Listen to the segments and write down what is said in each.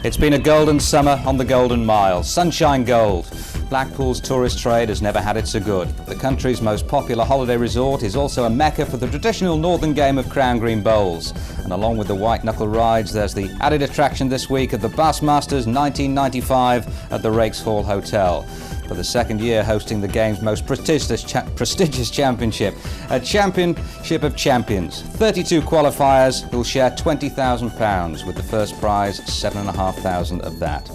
It's been a golden summer on the Golden Mile. Sunshine gold. Blackpool's tourist trade has never had it so good. The country's most popular holiday resort is also a mecca for the traditional northern game of Crown Green Bowls. And along with the white knuckle rides, there's the added attraction this week of the Bassmasters 1995 at the Rakes Hall Hotel. For the second year hosting the game's most prestigious championship, a championship of champions. 32 qualifiers who'll share £20,000 with the first prize, £7,500 of that.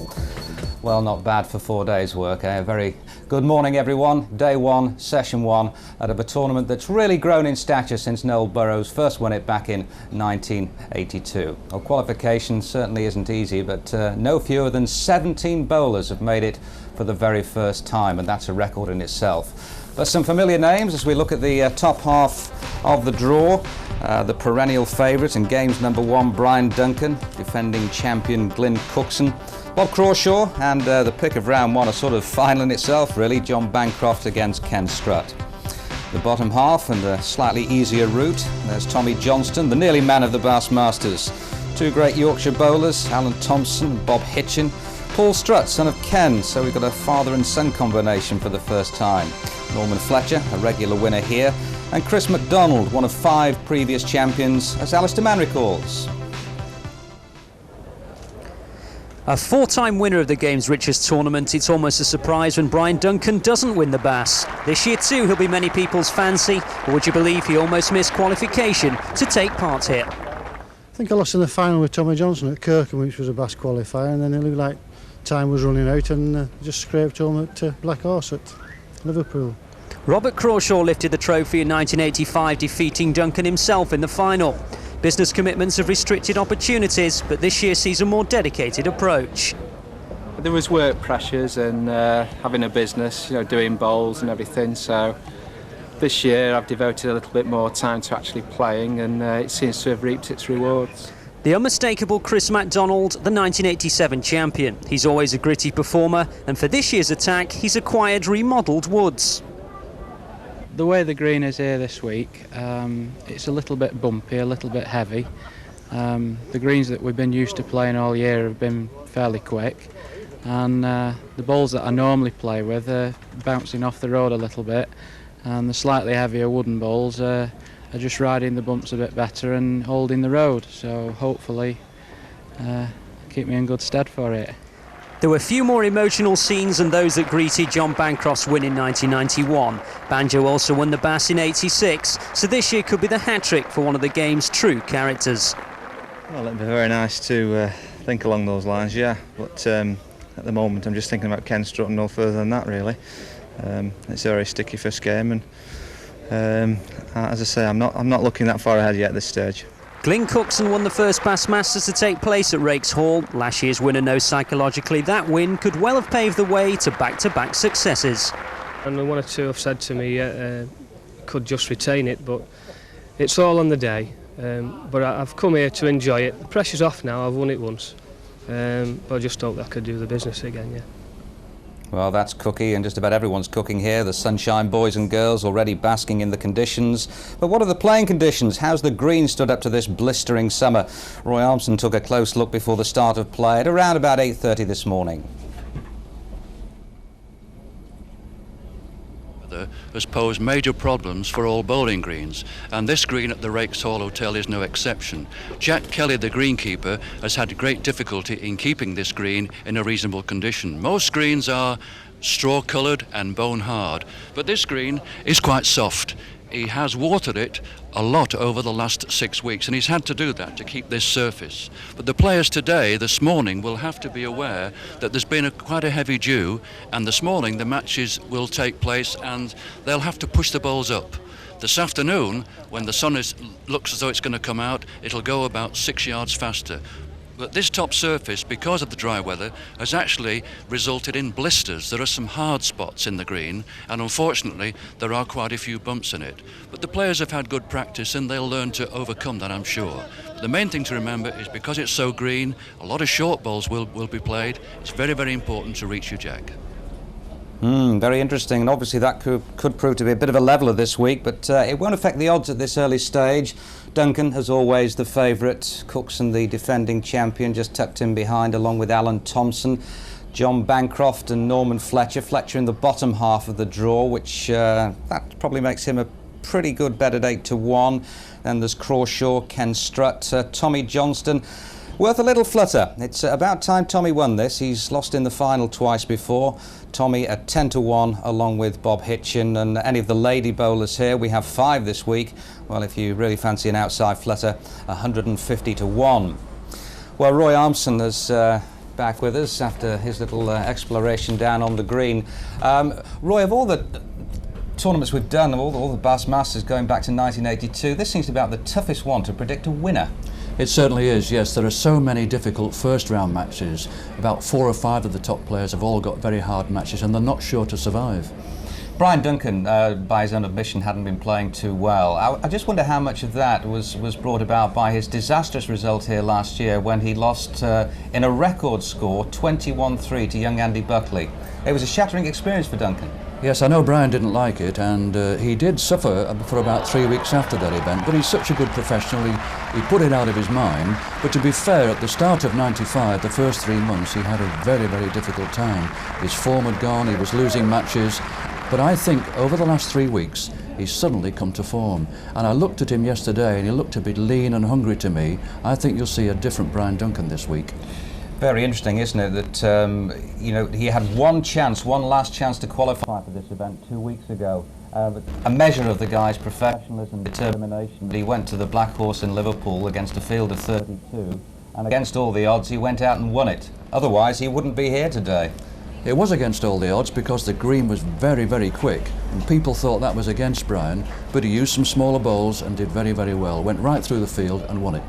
Well, not bad for 4 days' work, eh? A very good morning, everyone. Day one, session one, at a tournament that's really grown in stature since Noel Burrows first won it back in 1982. Well, qualification certainly isn't easy, but no fewer than 17 bowlers have made it for the very first time, and that's a record in itself. But some familiar names as we look at the top half of the draw. The perennial favourite in games number one, Brian Duncan, defending champion Glyn Cookson. Bob Crawshaw, and the pick of round one, a sort of final in itself really, John Bancroft against K Strutt. The bottom half and a slightly easier route, there's Tommy Johnston, the nearly man of the Bassmasters. Two great Yorkshire bowlers, Alan Thompson and Bob Hitchin. Paul Strutt, son of Ken, so we've got a father and son combination for the first time. Norman Fletcher, a regular winner here, and Chris MacDonald, one of 5 previous champions, as Alistair Mann recalls. A 4-time winner of the game's richest tournament, it's almost a surprise when Brian Duncan doesn't win the Bass. This year too he'll be many people's fancy, but would you believe he almost missed qualification to take part here? I think I lost in the final with Tommy Johnson at Kirkham, which was a Bass qualifier, and then it looked like time was running out and just scraped home at Black Horse at Liverpool. Robert Crawshaw lifted the trophy in 1985, defeating Duncan himself in the final. Business commitments have restricted opportunities, but this year sees a more dedicated approach. There was work pressures and having a business, doing bowls and everything, so this year I've devoted a little bit more time to actually playing, and it seems to have reaped its rewards. The unmistakable Chris MacDonald, the 1987 champion. He's always a gritty performer, and for this year's attack he's acquired remodelled woods. The way the green is here this week, it's a little bit bumpy, a little bit heavy. The greens that we've been used to playing all year have been fairly quick, and the balls that I normally play with are bouncing off the road a little bit, and the slightly heavier wooden balls are just riding the bumps a bit better and holding the road, so hopefully keep me in good stead for it. There were few more emotional scenes than those that greeted John Bancroft's win in 1991. Banjo also won the Bass in '86, so this year could be the hat-trick for one of the game's true characters. Well, it'd be very nice to think along those lines, yeah, but at the moment I'm just thinking about K Strutt and no further than that, really. It's a very sticky first game, and as I say, I'm not looking that far ahead yet at this stage. Glyn Cookson won the first Bassmasters to take place at Rakes Hall. Last year's winner knows psychologically that win could well have paved the way to back-to-back successes. And one or two have said to me could just retain it, but it's all on the day. But I've come here to enjoy it. The pressure's off now, I've won it once. But I just hope that I could do the business again, yeah. Well, that's Cookie, and just about everyone's cooking here. The Sunshine boys and girls already basking in the conditions. But what are the playing conditions? How's the green stood up to this blistering summer? Roy Armstrong took a close look before the start of play at around about 8:30 this morning. Has posed major problems for all bowling greens, and this green at the Rakes Hall Hotel is no exception. Jack Kelly, the greenkeeper, has had great difficulty in keeping this green in a reasonable condition. Most greens are straw coloured and bone hard, but this green is quite soft. He has watered it a lot over the last 6 weeks, and he's had to do that to keep this surface. But the players today, this morning, will have to be aware that there's been quite a heavy dew, and this morning the matches will take place and they'll have to push the balls up. This afternoon, when the sun looks as though it's going to come out, it'll go about 6 yards faster. But this top surface, because of the dry weather, has actually resulted in blisters. There are some hard spots in the green, and unfortunately there are quite a few bumps in it. But the players have had good practice and they'll learn to overcome that, I'm sure. But the main thing to remember is because it's so green, a lot of short balls will be played. It's very, very important to reach your jack. Very interesting, and obviously that could prove to be a bit of a leveller this week, but it won't affect the odds at this early stage. Duncan, as always, the favourite. Cookson, the defending champion, just tucked in behind along with Alan Thompson. John Bancroft and Norman Fletcher. Fletcher in the bottom half of the draw, which that probably makes him a pretty good bet at 8-1. Then there's Crawshaw, K Strutt, Tommy Johnston. Worth a little flutter. It's about time Tommy won this. He's lost in the final twice before. Tommy at 10-1 along with Bob Hitchin, and any of the lady bowlers here. We have 5 this week. Well, if you really fancy an outside flutter, 150-1. Well, Roy Armson is back with us after his little exploration down on the green. Roy, of all the tournaments we've done, all the Bass Masters going back to 1982, this seems to be about the toughest one to predict a winner. It certainly is, yes. There are so many difficult first round matches. About 4 or 5 of the top players have all got very hard matches and they're not sure to survive. Brian Duncan, by his own admission, hadn't been playing too well. I just wonder how much of that was brought about by his disastrous result here last year when he lost in a record score 21-3 to young Andy Buckley. It was a shattering experience for Duncan. Yes, I know Brian didn't like it, and he did suffer for about 3 weeks after that event, but he's such a good professional, he put it out of his mind. But to be fair, at the start of '95, the first 3 months, he had a very, very difficult time. His form had gone, he was losing matches, but I think over the last 3 weeks, he's suddenly come to form. And I looked at him yesterday, and he looked a bit lean and hungry to me. I think you'll see a different Brian Duncan this week. Very interesting, isn't it, that you know, he had one last chance to qualify for this event 2 weeks ago. A measure of the guy's professionalism, determination. He went to the Black Horse in Liverpool against a field of 32, and against all the odds, he went out and won it. Otherwise, he wouldn't be here today. It was against all the odds because the green was very, very quick, and people thought that was against Brian, but he used some smaller bowls and did very, very well. Went right through the field and won it.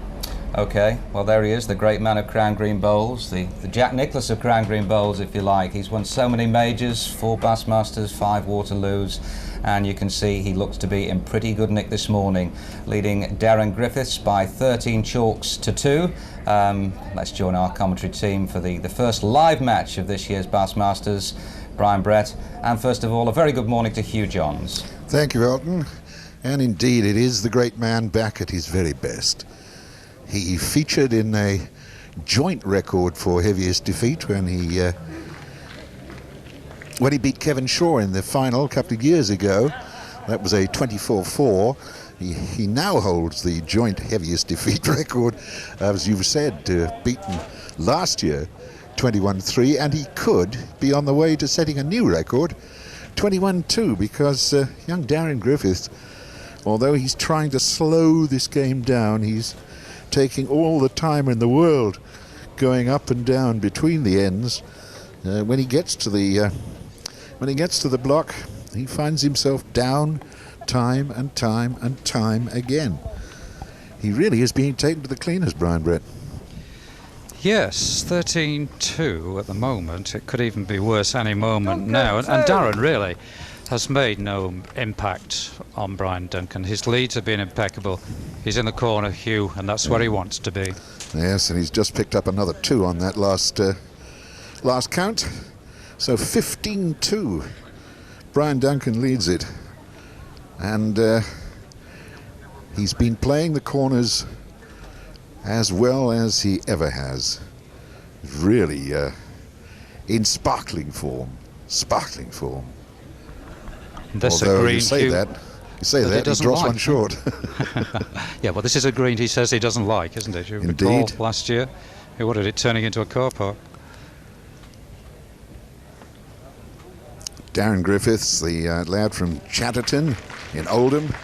Okay, well there he is, the great man of Crown Green Bowls, the Jack Nicklaus of Crown Green Bowls, if you like. He's won so many majors, 4 Bassmasters, 5 Waterloos, and you can see he looks to be in pretty good nick this morning, leading Darren Griffiths by 13 chalks to 2. Let's join our commentary team for the first live match of this year's Bassmasters, Brian Brett, and first of all, a very good morning to Hugh Johns. Thank you, Elton, and indeed it is the great man back at his very best. He featured in a joint record for heaviest defeat when he beat Kevin Shaw in the final a couple of years ago. That was a 24-4. He now holds the joint heaviest defeat record, as you've said, beaten last year 21-3, and he could be on the way to setting a new record, 21-2, because young Darren Griffiths, although he's trying to slow this game down, he's taking all the time in the world going up and down between the ends. When he gets to the block, he finds himself down time and time and time again. He really is being taken to the cleaners, Brian Brett. Yes, 13-2 at the moment. It could even be worse any moment now. And Darren really has made no impact on Brian Duncan. His leads have been impeccable. He's in the corner, Hugh, and that's where he wants to be. Yes, and he's just picked up another 2 on that last count. So 15-2. Brian Duncan leads it. And he's been playing the corners as well as he ever has. Really in sparkling form. Sparkling form. Although you say that, he drops one short. Yeah, well, this is a green he says he doesn't like, isn't it? You recall last year, he wanted it turning into a car park. Darren Griffiths, the lad from Chatterton in Oldham,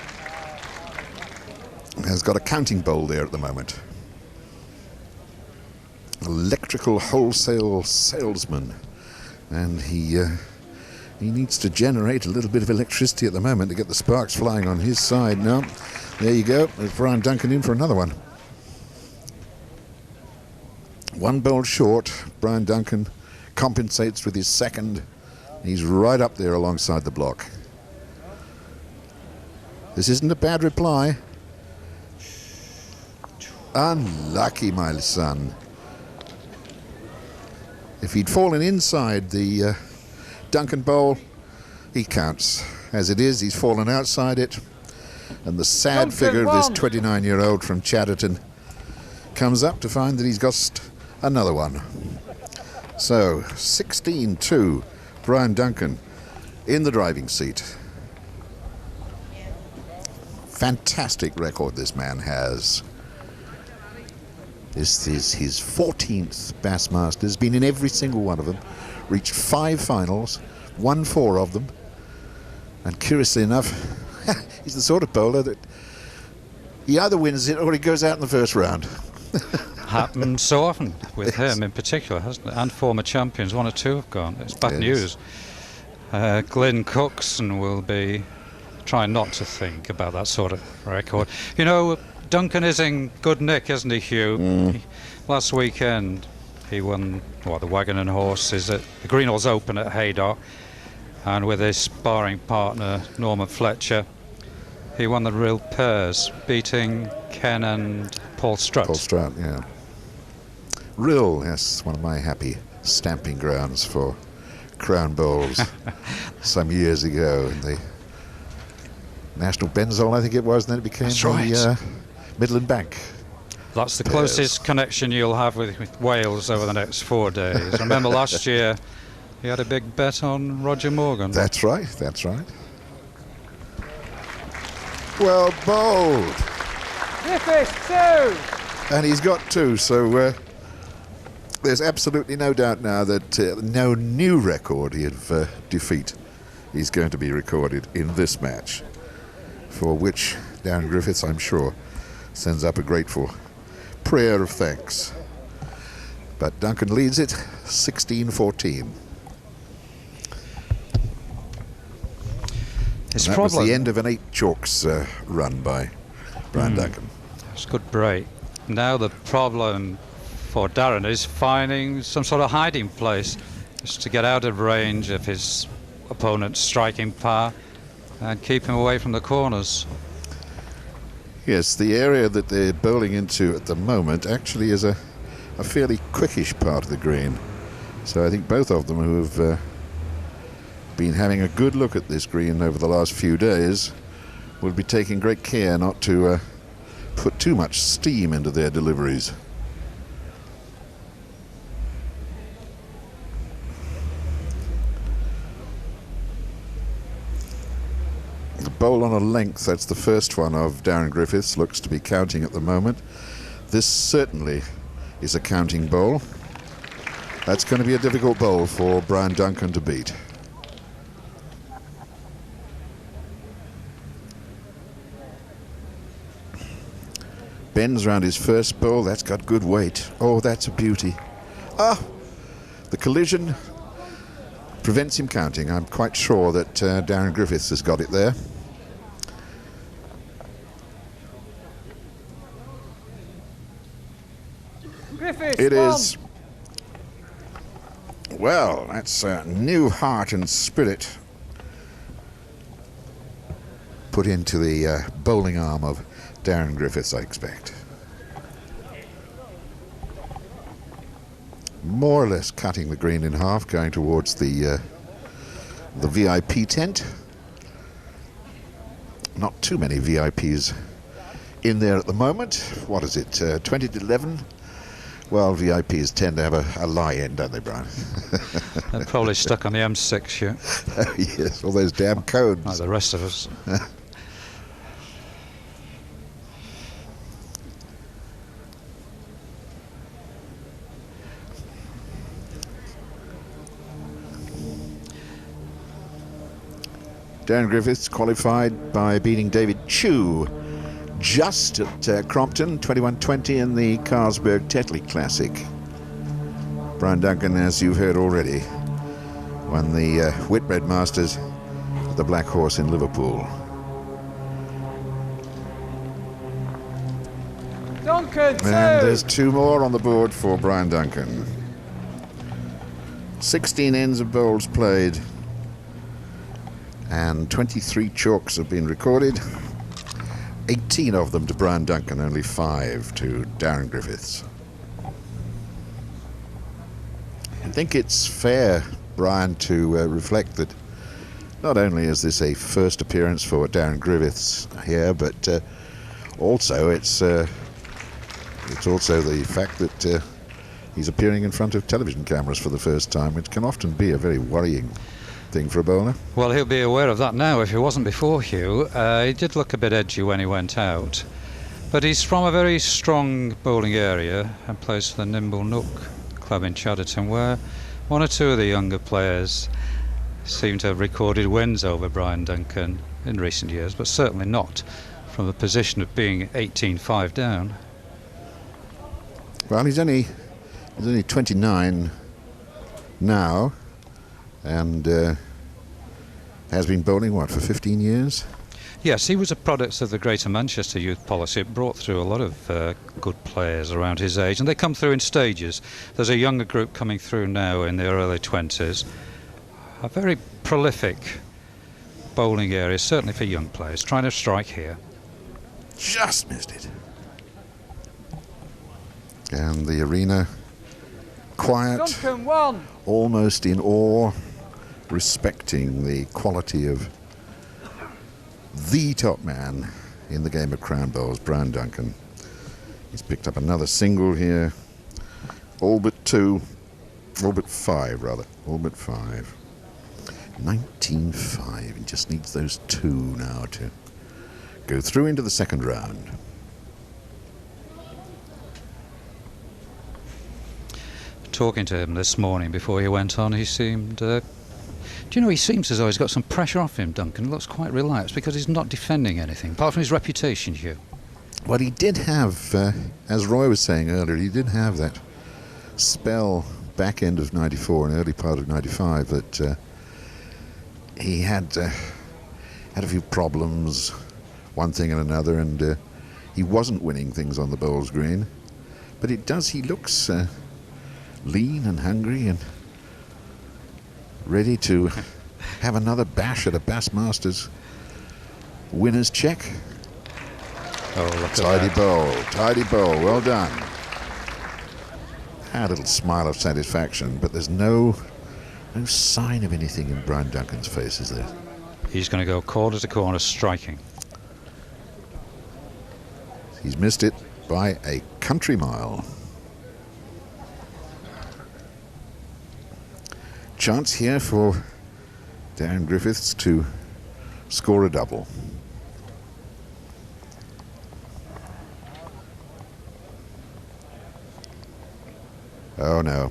has got a counting bowl there at the moment. Electrical wholesale salesman, and he needs to generate a little bit of electricity at the moment to get the sparks flying on his side. Now, there you go. There's Brian Duncan in for another one. 1 bowl short. Brian Duncan compensates with his second. He's right up there alongside the block. This isn't a bad reply. Unlucky, my son. If he'd fallen inside the Duncan bowl, he counts. As it is, he's fallen outside it. And the sad figure of this 29-year-old from Chatterton comes up to find that he's got another one. So, 16-2, Brian Duncan in the driving seat. Fantastic record this man has. This is his 14th Bassmasters, been in every single one of them, reached 5 finals, won 4 of them, and curiously enough, he's the sort of bowler that he either wins it or he goes out in the first round. Happens so often with him in particular, hasn't it? And former champions, 1 or 2 have gone. It's bad news. Glyn Cookson will be trying not to think about that sort of record. You know, Duncan is in good nick, isn't he, Hugh? Last weekend he won the Wagon and Horses at the Greenhalls Open at Haydock, and with his sparring partner Norman Fletcher he won the real pairs, beating Ken and Paul Strutt. Paul Strutt, yeah. Rill, yes, one of my happy stamping grounds for Crown Bowls some years ago in the National Benzol, I think it was, and then it became the Midland Bank. That's the closest connection you'll have with Wales over the next 4 days. I remember last year he had a big bet on Roger Morgan. That's right, that's right. Well bowled. Griffiths, 2. And he's got 2, so there's absolutely no doubt now that no new record of defeat is going to be recorded in this match, for which Darren Griffiths, I'm sure, sends up a grateful prayer of thanks. But Duncan leads it 16-14. That was the end of an 8 chalks run by Brian Duncan. It's a good break. Now the problem for Darren is finding some sort of hiding place, just to get out of range of his opponent's striking power and keep him away from the corners. Yes, the area that they're bowling into at the moment actually is a fairly quickish part of the green. So I think both of them who have been having a good look at this green over the last few days will be taking great care not to put too much steam into their deliveries. The bowl on a length, that's the first one of Darren Griffiths, looks to be counting at the moment. This certainly is a counting bowl. That's going to be a difficult bowl for Brian Duncan to beat. Bends around his first bowl, that's got good weight. Oh, that's a beauty. The collision prevents him counting. I'm quite sure that Darren Griffiths has got it there. Griffiths, it is. Well, that's new heart and spirit put into the bowling arm of Darren Griffiths, I expect. More or less cutting the green in half, going towards the VIP tent. Not too many VIPs in there at the moment. What is it, 20 to 11? Well, VIPs tend to have a lie in, don't they, Brian? They're probably stuck on the M6 here. Yes, all those damn codes. Like the rest of us. Darren Griffiths qualified by beating David Chew just at Crompton, 21-20 in the Carlsberg-Tetley Classic. Brian Duncan, as you've heard already, won the Whitbread Masters at the Black Horse in Liverpool. Duncan, 2. And there's 2 more on the board for Brian Duncan. 16 ends of bowls played, and 23 chalks have been recorded. 18 of them to Brian Duncan, only 5 to Darren Griffiths. I think it's fair Brian to reflect that not only is this a first appearance for Darren Griffiths here, but also it's also the fact that he's appearing in front of television cameras for the first time, which can often be a very worrying thing for a bowler. Well, he'll be aware of that now if he wasn't before, Hugh. He did look a bit edgy when he went out, but he's from a very strong bowling area and plays for the Nimble Nook club in Chadderton, where one or two of the younger players seem to have recorded wins over Brian Duncan in recent years, but certainly not from the position of being 18-5 down. Well, he's only 29 now, and has been bowling, what, for 15 years? Yes, he was a product of the Greater Manchester Youth Policy. It brought through a lot of good players around his age, and they come through in stages. There's a younger group coming through now in their early 20s. A very prolific bowling area, certainly for young players, trying to strike here. Just missed it. And the arena quiet, Duncan, 1. almost in awe, respecting the quality of the top man in the game of crown bowls, Brian Duncan. He's picked up another single here, all but 5 rather, all but 5. 19-5, he just needs those 2 now to go through into the second round. Talking to him this morning before he went on, he seemed... do you know, he seems as though he's got some pressure off him, Duncan. He looks quite relaxed because he's not defending anything, apart from his reputation, Hugh. Well, he did have, as Roy was saying earlier, he did have that spell back end of 94 and early part of 95 that he had a few problems, one thing and another, and he wasn't winning things on the bowls green. But he looks lean and hungry and ready to have another bash at a Bassmasters winner's check. Oh, look at that. Tidy bowl, well done. A little smile of satisfaction, but there's no sign of anything in Brian Duncan's face, is there? He's going to go corner to corner striking. He's missed it by a country mile. Chance here for Darren Griffiths to score a double. Oh no.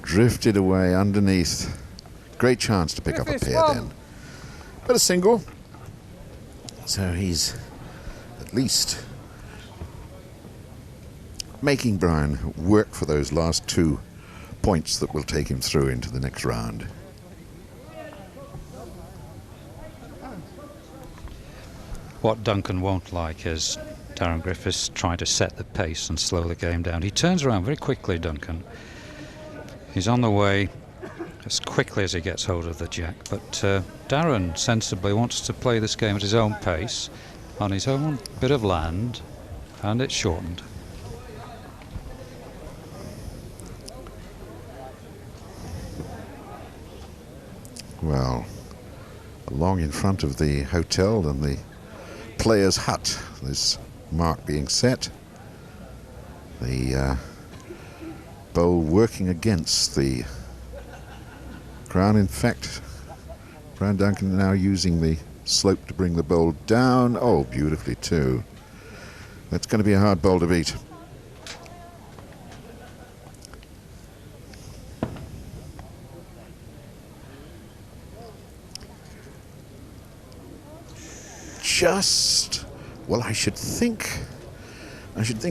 Drifted away underneath. Great chance to pick up a pair then. But a single. So he's at least making Brian work for those last 2 points that will take him through into the next round. What Duncan won't like is Darren Griffiths trying to set the pace and slow the game down. He turns around very quickly, Duncan. He's on the way as quickly as he gets hold of the jack, but Darren sensibly wants to play this game at his own pace, on his own bit of land, and it's shortened. Well, along in front of the hotel and the players' hut, this mark being set. The bowl working against the crown. In fact, Brian Duncan now using the slope to bring the bowl down. Oh, beautifully too. That's going to be a hard bowl to beat. Well, I should think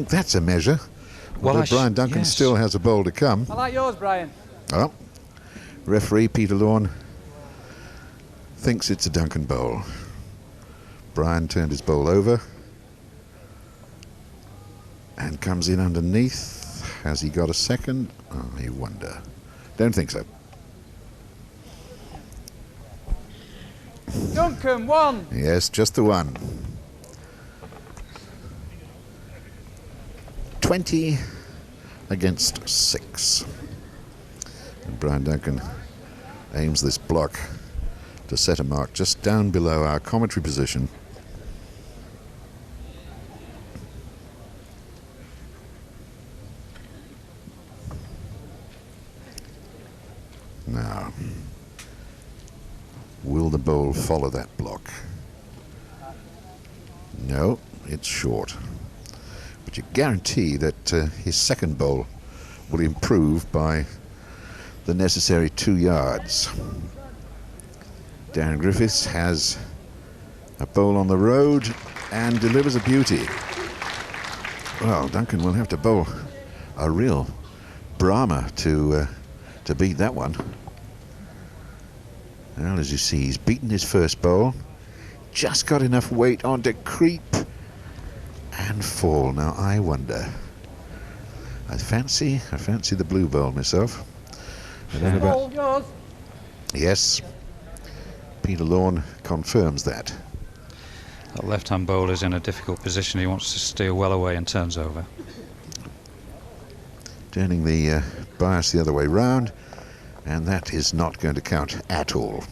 that's a measure. Well, Brian Duncan still has a bowl to come. I like yours, Brian. Oh, referee Peter Lawn thinks it's a Duncan bowl. Brian turned his bowl over and comes in underneath. Has he got a second? Oh, you wonder. Don't think so. Duncan, 1. Yes, just the one. 20 against 6. And Brian Duncan aims this block to set a mark just down below our commentary position. Now, will the bowl follow that block? No, it's short. But you guarantee that his second bowl will improve by the necessary 2 yards. Darren Griffiths has a bowl on the road and delivers a beauty. Well, Duncan will have to bowl a real Brahma to beat that one. Well, as you see, he's beaten his first bowl. Just got enough weight on to creep and fall. Now, I wonder. I fancy the blue bowl myself. I don't know about... Yes. Peter Lorne confirms that. That left-hand bowler's in a difficult position. He wants to steer well away and turns over. Turning the bias the other way round, and that is not going to count at all.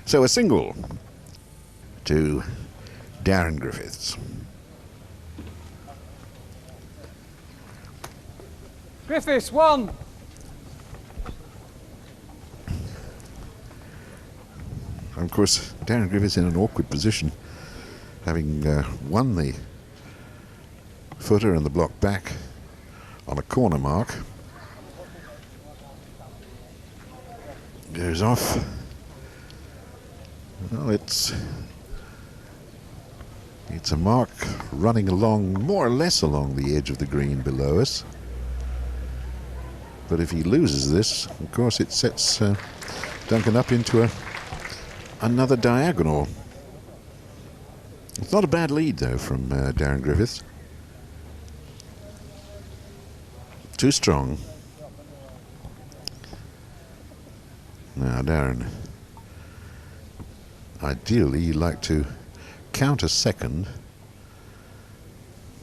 So a single to Darren Griffiths. Griffiths, 1. Of course, Darren Griffiths in an awkward position, having won the footer and the block back on a corner mark. Goes off. Well, it's a mark running along, more or less along the edge of the green below us. But if he loses this, of course, it sets Duncan up into another diagonal. It's not a bad lead, though, from Darren Griffiths. Too strong. Now, Darren, ideally, you'd like to count a second,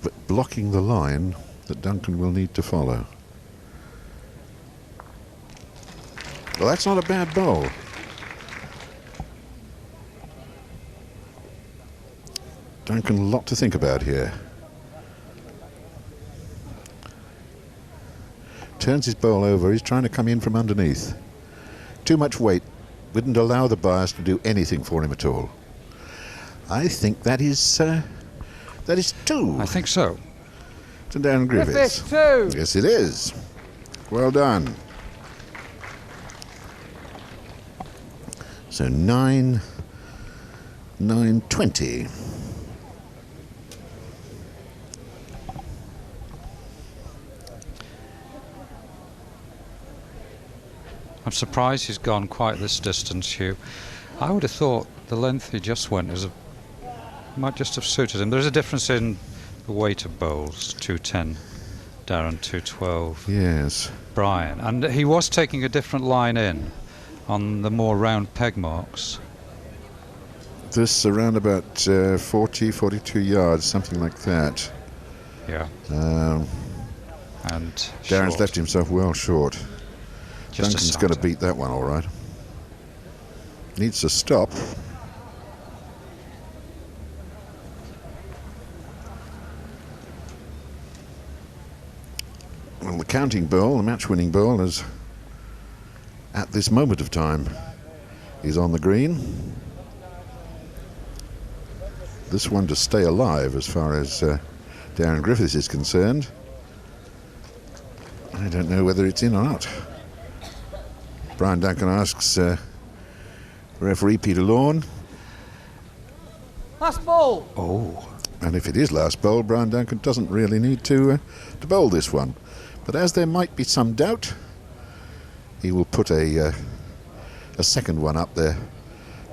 but blocking the line that Duncan will need to follow. Well, that's not a bad bowl. Duncan, a lot to think about here. Turns his bowl over. He's trying to come in from underneath. Too much weight wouldn't allow the bias to do anything for him at all. I think that is 2. I think so. To Darren Griffiths. Griffiths, 2. Yes, it is. Well done. So 9-20. I'm surprised he's gone quite this distance, Hugh. I would have thought the length he just went might just have suited him. There's a difference in the weight of bowls. 210, Darren 212. Yes. Brian. And he was taking a different line in on the more round peg marks. This around about 40, 42 yards, something like that. Yeah. And Darren's short. left himself well short. Just Duncan's going to beat that one, all right. Needs to stop. Well, the counting bowl, the match-winning bowl, is at this moment of time is on the green. This one to stay alive as far as Darren Griffiths is concerned. I don't know whether it's in or not. Brian Duncan asks referee Peter Lorne. Last ball. Oh. And if it is last bowl, Brian Duncan doesn't really need to bowl this one. But as there might be some doubt, he will put a second one up there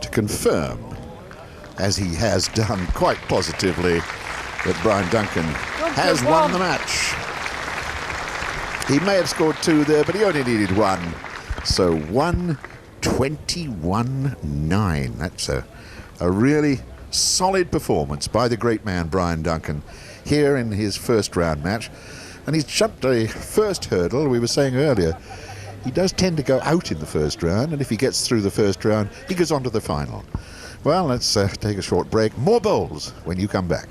to confirm, as he has done quite positively, that Brian Duncan has won the match. He may have scored 2 there, but he only needed 1. So 121.9. That's a really solid performance by the great man Brian Duncan here in his first round match. And he's jumped a first hurdle, we were saying earlier. He does tend to go out in the first round, and if he gets through the first round, he goes on to the final. Well, let's take a short break. More bowls when you come back.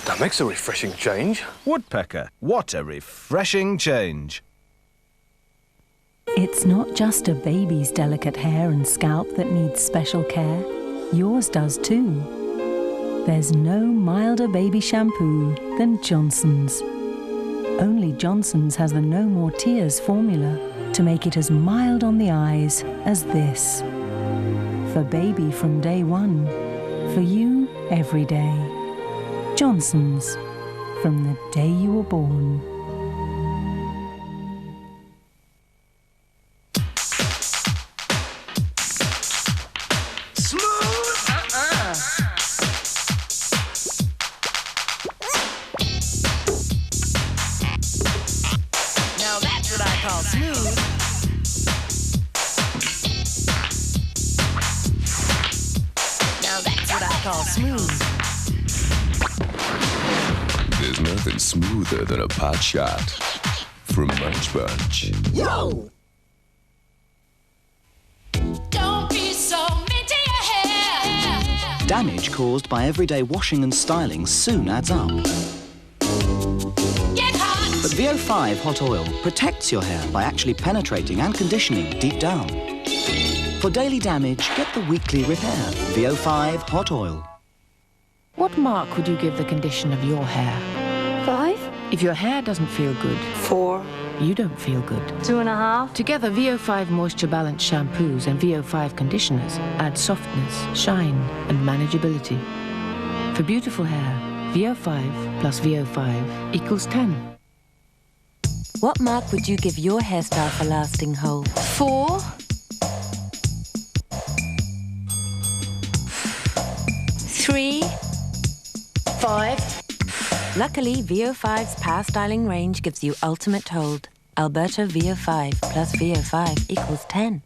That makes a refreshing change. Woodpecker, what a refreshing change. It's not just a baby's delicate hair and scalp that needs special care. Yours does too. There's no milder baby shampoo than Johnson's. Only Johnson's has the No More Tears formula to make it as mild on the eyes as this. For baby from day one. For you every day. Johnson's, from the day you were born. Now that's what I call smooth. Now that's what I call smooth. There's nothing smoother than a pot shot from Munch Bunch. Yo! Don't be so mean to your hair. Damage caused by everyday washing and styling soon adds up. Get hot. But VO5 Hot Oil protects your hair by actually penetrating and conditioning deep down. For daily damage, get the weekly repair. VO5 Hot Oil. What mark would you give the condition of your hair? 5. If your hair doesn't feel good, 4. you don't feel good. 2.5. Together, VO5 Moisture Balance shampoos and VO5 conditioners add softness, shine, and manageability. For beautiful hair, VO5 plus VO5 equals 10. What mark would you give your hairstyle for lasting hold? 4. 3. 5. Luckily, VO5's power styling range gives you ultimate hold. Alberto VO5 plus VO5 equals 10.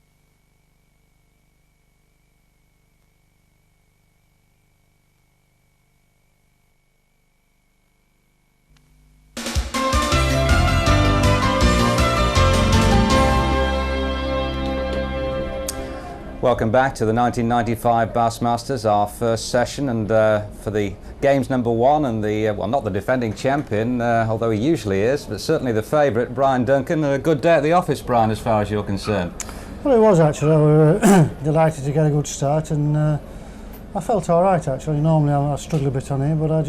Welcome back to the 1995 Bassmasters, our first session, and for the games number 1 and the, well, not the defending champion, although he usually is, but certainly the favourite, Brian Duncan. A good day at the office, Brian, as far as you're concerned. Well, it was actually. We were delighted to get a good start, and I felt all right actually. Normally I struggle a bit on here, but I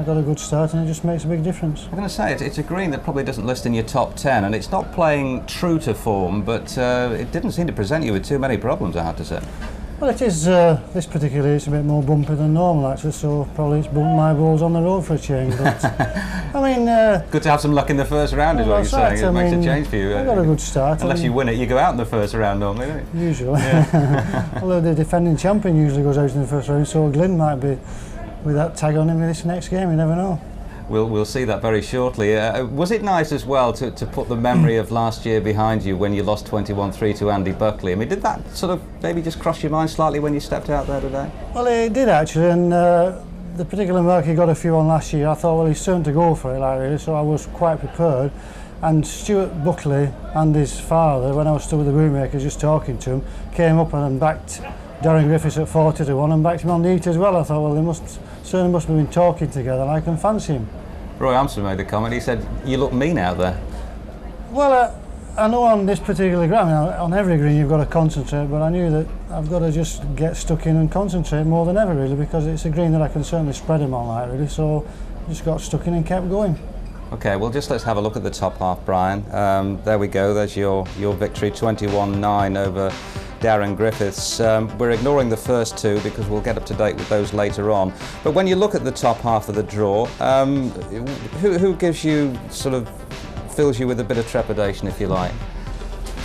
got a good start, and it just makes a big difference. I'm going to say it's a green that probably doesn't list in your top 10, and it's not playing true to form, but it didn't seem to present you with too many problems, I have to say. Well, it is. This particularly is a bit more bumpy than normal actually, so probably it's bumped my balls on the road for a change. But I mean, good to have some luck in the first round, is what you're saying. It makes a change for you. I got a good start. Unless you win it, you go out in the first round normally, don't you? Usually. Yeah. Although the defending champion usually goes out in the first round, so Glyn might be with that tag on him in this next game. You never know. We'll see that very shortly. Was it nice as well to put the memory of last year behind you when you lost 21-3 to Andy Buckley? I mean, did that sort of maybe just cross your mind slightly when you stepped out there today? Well, it did actually, and the particular mark he got a few on last year, I thought, well, he's certain to go for it, like really, so I was quite prepared. And Stuart Buckley and his father, when I was still with the Bootmakers just talking to him, came up and backed Darren Griffiths at 40-1 and backed him on the heat as well. I thought, well, they certainly must have been talking together, and I can fancy him. Roy Armstrong made the comment, he said, you look mean out there. Well, I know on this particular ground, on every green you've got to concentrate, but I knew that I've got to just get stuck in and concentrate more than ever really, because it's a green that I can certainly spread him on like really, so just got stuck in and kept going. Okay, well just let's have a look at the top half, Brian. There we go, there's your victory, 21-9 over Darren Griffiths. We're ignoring the first two because we'll get up to date with those later on. But when you look at the top half of the draw, who gives you fills you with a bit of trepidation, if you like?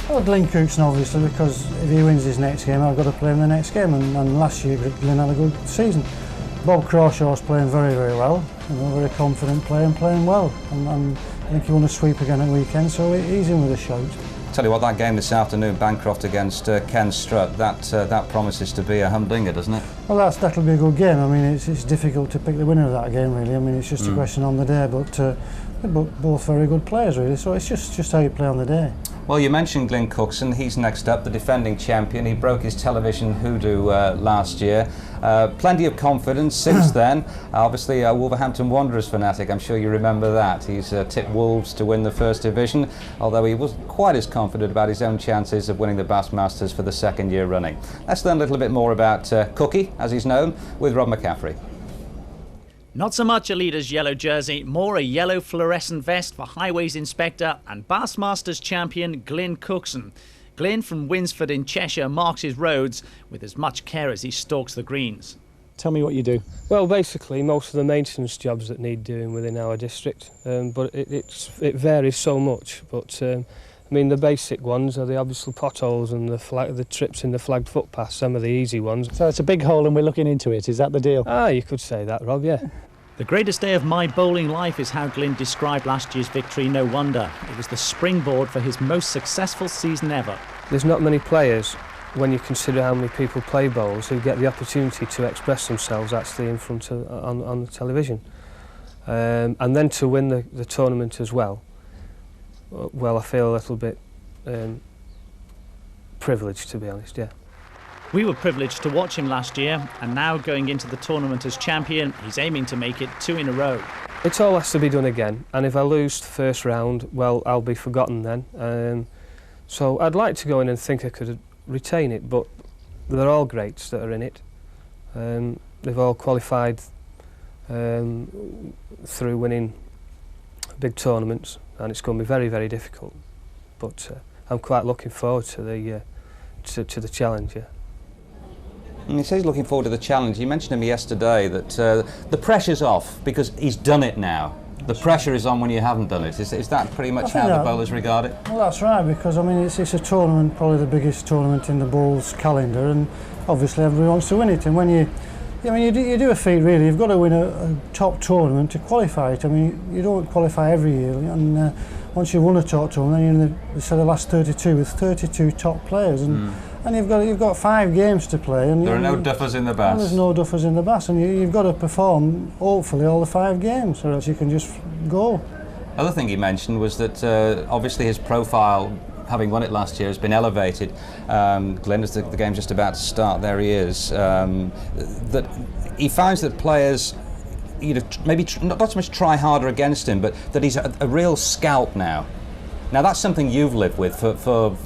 Well, Glenn Cookson obviously, because if he wins his next game, I've got to play him the next game, and last year Glenn had a good season. Bob Crawshaw's playing very, very well, you know, very confident player and playing well, and I think he won a sweep again at weekend, so he's in with a shout. Tell you what, that game this afternoon, Bancroft against K Strutt, that promises to be a humdinger, doesn't it? Well, that'll be a good game. I mean, it's difficult to pick the winner of that game, really. I mean, it's just a question on the day, but both very good players, really. So it's just how you play on the day. Well, you mentioned Glenn Cookson. He's next up, the defending champion. He broke his television hoodoo last year. Plenty of confidence since then. Obviously, a Wolverhampton Wanderers fanatic. I'm sure you remember that. He's tipped Wolves to win the First Division, although he wasn't quite as confident about his own chances of winning the Bassmasters for the second year running. Let's learn a little bit more about Cookie, as he's known, with Rob McCaffrey. Not so much a leader's yellow jersey, more a yellow fluorescent vest for Highways Inspector and Bassmasters champion Glenn Cookson. Glenn from Winsford in Cheshire marks his roads with as much care as he stalks the greens. Tell me what you do. Well, basically, most of the maintenance jobs that need doing within our district, but it varies so much. But I mean, the basic ones are the obviously potholes and the trips in the flagged footpaths, some of the easy ones. So it's a big hole and we're looking into it, is that the deal? Ah, you could say that, Rob, yeah. The greatest day of my bowling life is how Glenn described last year's victory, no wonder. It was the springboard for his most successful season ever. There's not many players, when you consider how many people play bowls, who get the opportunity to express themselves actually in front of, on the television. And then to win the tournament as well, well, I feel a little bit privileged, to be honest, yeah. We were privileged to watch him last year, and now going into the tournament as champion, he's aiming to make it 2 in a row. It all has to be done again, and if I lose the first round, well, I'll be forgotten then. So I'd like to go in and think I could retain it, but they're all greats that are in it. They've all qualified through winning big tournaments, and it's going to be very, very difficult. But I'm quite looking forward to the challenge, yeah. And he says he's looking forward to the challenge. You mentioned him yesterday that the pressure's off because he's done it now. The pressure is on when you haven't done it. Is that pretty much how the bowlers regard it? Well, that's right, because I mean it's a tournament, probably the biggest tournament in the bowls calendar, and obviously everybody wants to win it. And when you do a feat really, you've got to win a top tournament to qualify it. I mean, you don't qualify every year, and once you've won a top tournament, then you're in the last 32 with 32 top players, and you've got 5 games to play. And there are no duffers in the Bass. There's no duffers in the Bass, and you've got to perform hopefully all the 5 games, or else you can just go. Other thing he mentioned was that obviously his profile, having won it last year, has been elevated. Glenn, as the game's just about to start, there he is. That he finds that players maybe not so much try harder against him, but that he's a real scalp now. Now that's something you've lived with for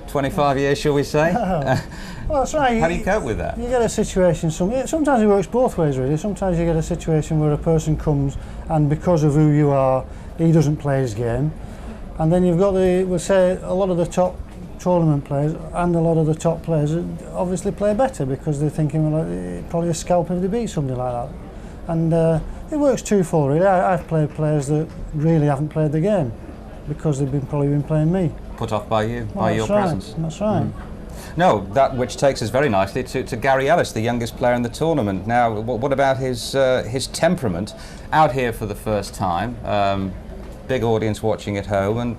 25 years, shall we say? Well, that's right. How do you cope with that? You get a situation, sometimes it works both ways really. Sometimes you get a situation where a person comes and because of who you are, he doesn't play his game. And then you've got we'll say a lot of the top tournament players and a lot of the top players obviously play better because they're thinking, well, it's probably a scalp if they beat somebody like that. And it works twofold really. I've played players that really haven't played the game because they've probably been playing me. Put off by you, by your presence. That's right. No, that which takes us very nicely to Gary Ellis, the youngest player in the tournament. Now, what about his temperament? Out here for the first time, big audience watching at home and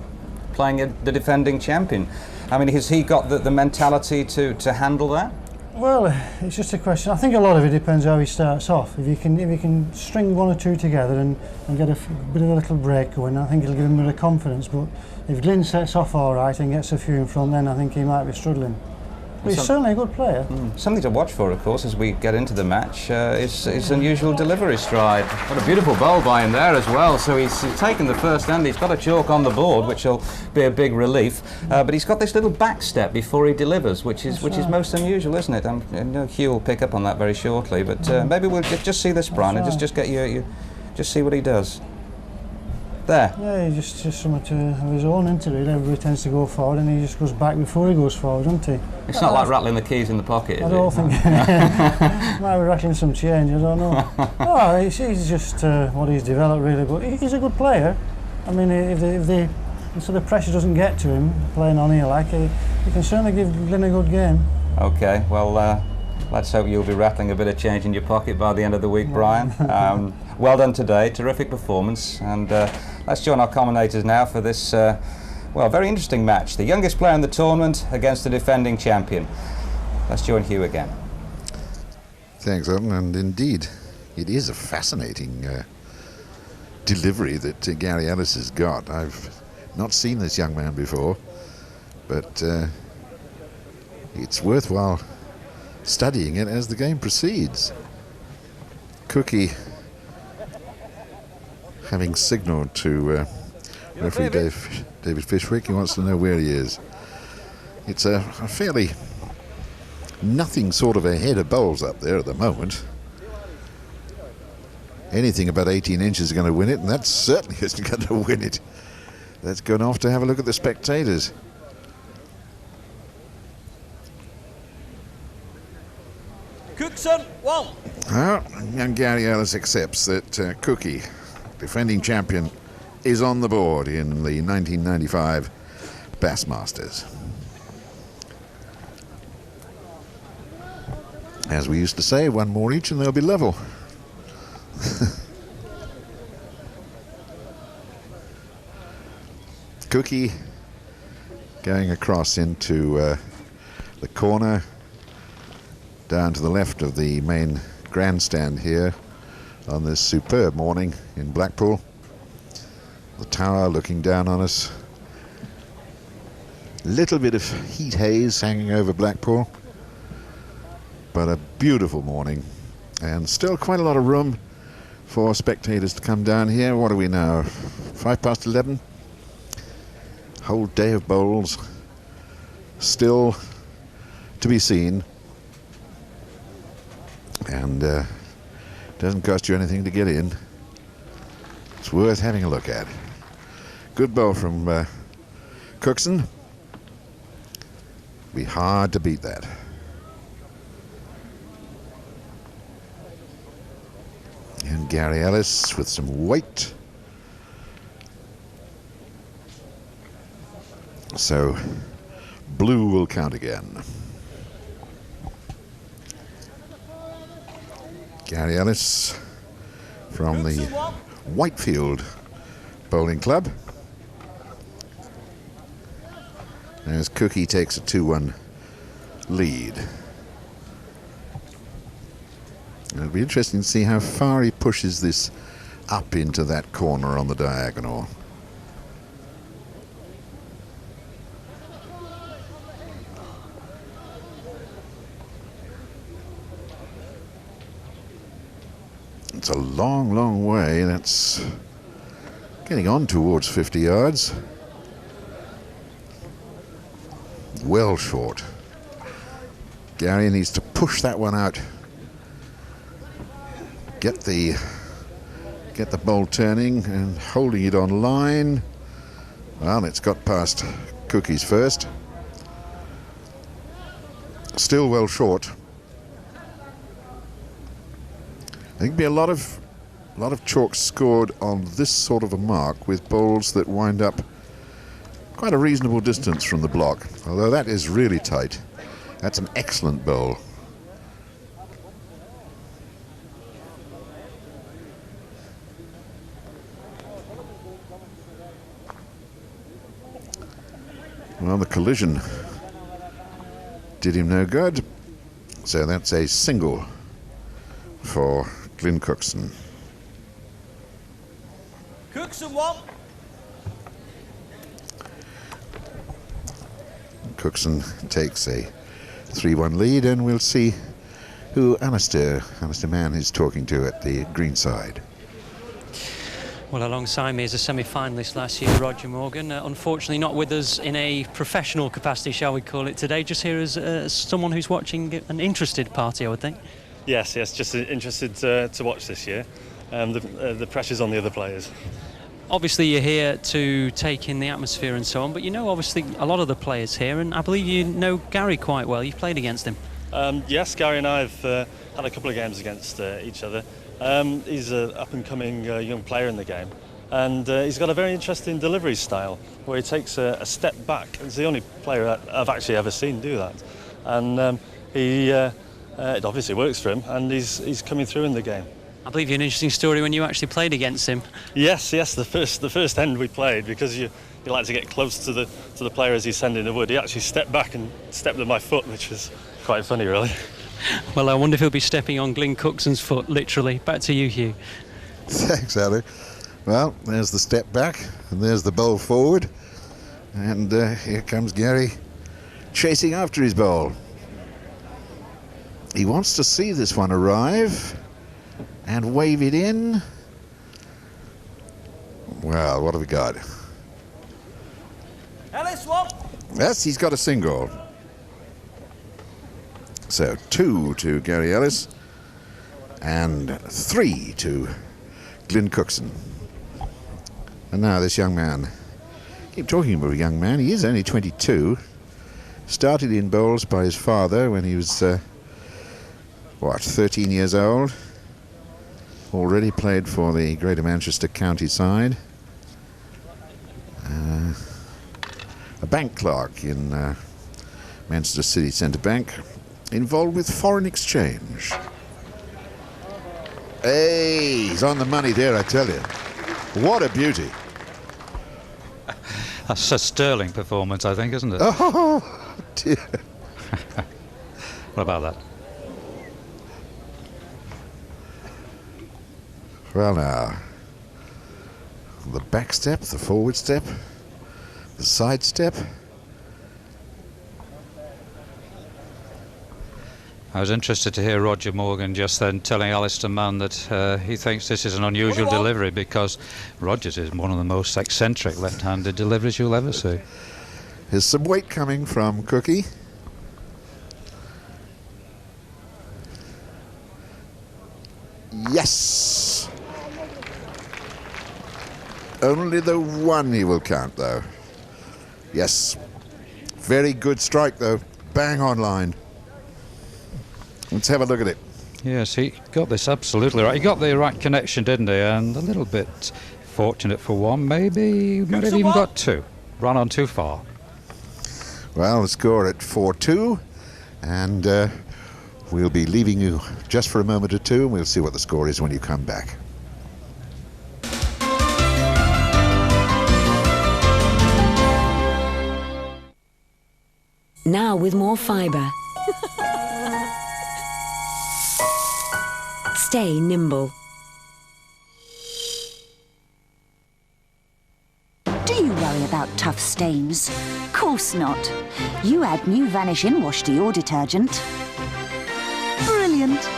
playing the defending champion. I mean, has he got the mentality to handle that? Well, it's just a question. I think a lot of it depends how he starts off. If you can string 1 or 2 together and get a bit of a little break going, I think it'll give him a bit of confidence. But if Glyn sets off all right and gets a few in front, then I think he might be struggling. But he's certainly a good player. Something to watch for, of course, as we get into the match, is unusual delivery stride. What a beautiful bowl by him there as well. So he's taken the first end, he's got a chalk on the board, which will be a big relief. But he's got this little back step before he delivers, which is most unusual, isn't it? I know Hugh will pick up on that very shortly, but maybe we'll just see this, Brian, and just get you just see what he does. There. Yeah, he's just something of his own, isn't it? Everybody tends to go forward and he just goes back before he goes forward, doesn't he? It's not like rattling the keys in the pocket, is it? I don't think. Might be rattling some change, I don't know. No, he's just what he's developed really, but he's a good player. I mean, if so the pressure doesn't get to him playing on here. Like he can certainly give Glyn a good game. Okay, well, let's hope you'll be rattling a bit of change in your pocket by the end of the week, Brian. Well done today, terrific performance, and let's join our commentators now for this, well, very interesting match. The youngest player in the tournament against the defending champion. Let's join Hugh again. Thanks, Owen, and indeed, it is a fascinating delivery that Gary Ellis has got. I've not seen this young man before, but it's worthwhile studying it as the game proceeds. Cookie having signalled to referee David Fishwick. He wants to know where he is. It's a fairly nothing sort of a head of bowls up there at the moment. Anything about 18 inches is going to win it, and that certainly isn't going to win it. Let's go off to have a look at the spectators. Cookson, 1. Well, young Gary Ellis accepts that Cookie, defending champion, is on the board in the 1995 Bassmasters. As we used to say, one more each and they'll be level. Cookie going across into the corner, down to the left of the main grandstand here on this superb morning in Blackpool. The tower looking down on us. Little bit of heat haze hanging over Blackpool, but a beautiful morning, and still quite a lot of room for spectators to come down here. What are we now? 11:05? Whole day of bowls still to be seen, and doesn't cost you anything to get in. It's worth having a look at. Good bowl from Cookson. Be hard to beat that. And Gary Ellis with some weight. So blue will count again. Gary Ellis from the Whitefield Bowling Club. As Cookie takes a 2-1 lead. It'll be interesting to see how far he pushes this up into that corner on the diagonal. It's a long, long way. That's getting on towards 50 yards. Well short. Gary needs to push that one out. Get the bowl turning and holding it on line. Well, it's got past Cookie's first. Still well short. I think there'll be a lot of chalk scored on this sort of a mark with bowls that wind up quite a reasonable distance from the block. Although that is really tight. That's an excellent bowl. Well, the collision did him no good. So that's a single for Glyn Cookson. Cookson, 1. Cookson takes a 3-1 lead, and we'll see who Alistair Mann is talking to at the green side. Well, alongside me is a semi-finalist last year, Roger Morgan. Unfortunately not with us in a professional capacity, shall we call it, today. Just here as someone who's watching an interested party, I would think. Yes, just interested to watch this year. The pressure's on the other players. Obviously you're here to take in the atmosphere and so on, but you know obviously a lot of the players here, and I believe you know Gary quite well. You've played against him. Yes, Gary and I have had a couple of games against each other. He's an up-and-coming young player in the game, And he's got a very interesting delivery style where he takes a step back. He's the only player that I've actually ever seen do that. And it obviously works for him, and he's coming through in the game. I believe you had an interesting story when you actually played against him. Yes, the first end we played, because you like to get close to the player as he's sending the wood. He actually stepped back and stepped on my foot, which was quite funny, really. Well, I wonder if he'll be stepping on Glyn Cookson's foot, literally. Back to you, Hugh. Thanks, Ali. Well, there's the step back, and there's the bowl forward, and here comes Gary chasing after his bowl. He wants to see this one arrive and wave it in. Well, what have we got? Ellis, one. Yes, he's got a single. So 2 to Gary Ellis and 3 to Glyn Cookson. And now this young man. Keep talking about a young man. He is only 22. Started in bowls by his father when he was 13 years old. Already played for the Greater Manchester County side. A bank clerk in Manchester City Centre Bank, involved with foreign exchange. Hey, he's on the money there, I tell you. What a beauty. That's a sterling performance, I think, isn't it? Oh, dear. What about that? Well, now, the back step, the forward step, the side step. I was interested to hear Roger Morgan just then telling Alistair Mann that he thinks this is an unusual delivery because Rogers is one of the most eccentric left-handed deliveries you'll ever see. There's some weight coming from Cookie. Yes! Only the one he will count, though. Yes. Very good strike, though. Bang on line. Let's have a look at it. Yes, he got this absolutely right. He got the right connection, didn't he? And a little bit fortunate for one. Maybe might have even got 2. Run on too far. Well, the score at 4-2. And we'll be leaving you just for a moment or two, and we'll see what the score is when you come back. Now with more fibre. Stay nimble. Do you worry about tough stains? Course not. You add new Vanish In Wash to your detergent. Brilliant.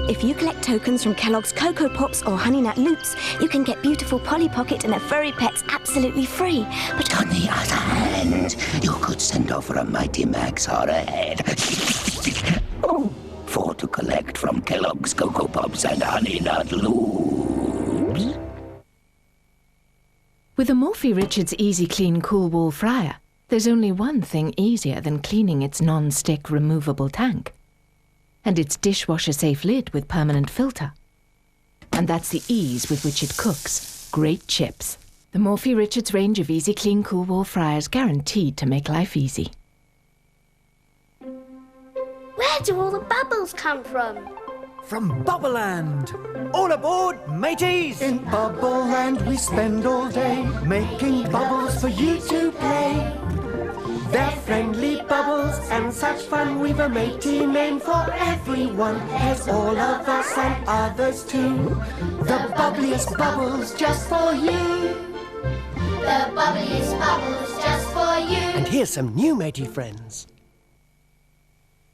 If you collect tokens from Kellogg's Cocoa Pops or Honey Nut Loops, you can get beautiful Polly Pocket and a furry pets absolutely free. But on the other hand, you could send over a Mighty Max or a head. 4 to collect from Kellogg's Cocoa Pops and Honey Nut Loops. With a Morphy Richards Easy Clean Cool Wall Fryer, there's only one thing easier than cleaning its non-stick removable tank. And its dishwasher-safe lid with permanent filter. And that's the ease with which it cooks great chips. The Morphy Richards range of Easy Clean Cool Wall Fryers guaranteed to make life easy. Where do all the bubbles come from? From Bubbleland! All aboard, mateys! In Bubbleland we spend all day making bubbles for you to play. They're friendly bubbles and such fun. We've a matey name for everyone. There's all of us and others too. The bubbliest bubbles just for you. The bubbliest bubbles just for you. And here's some new matey friends.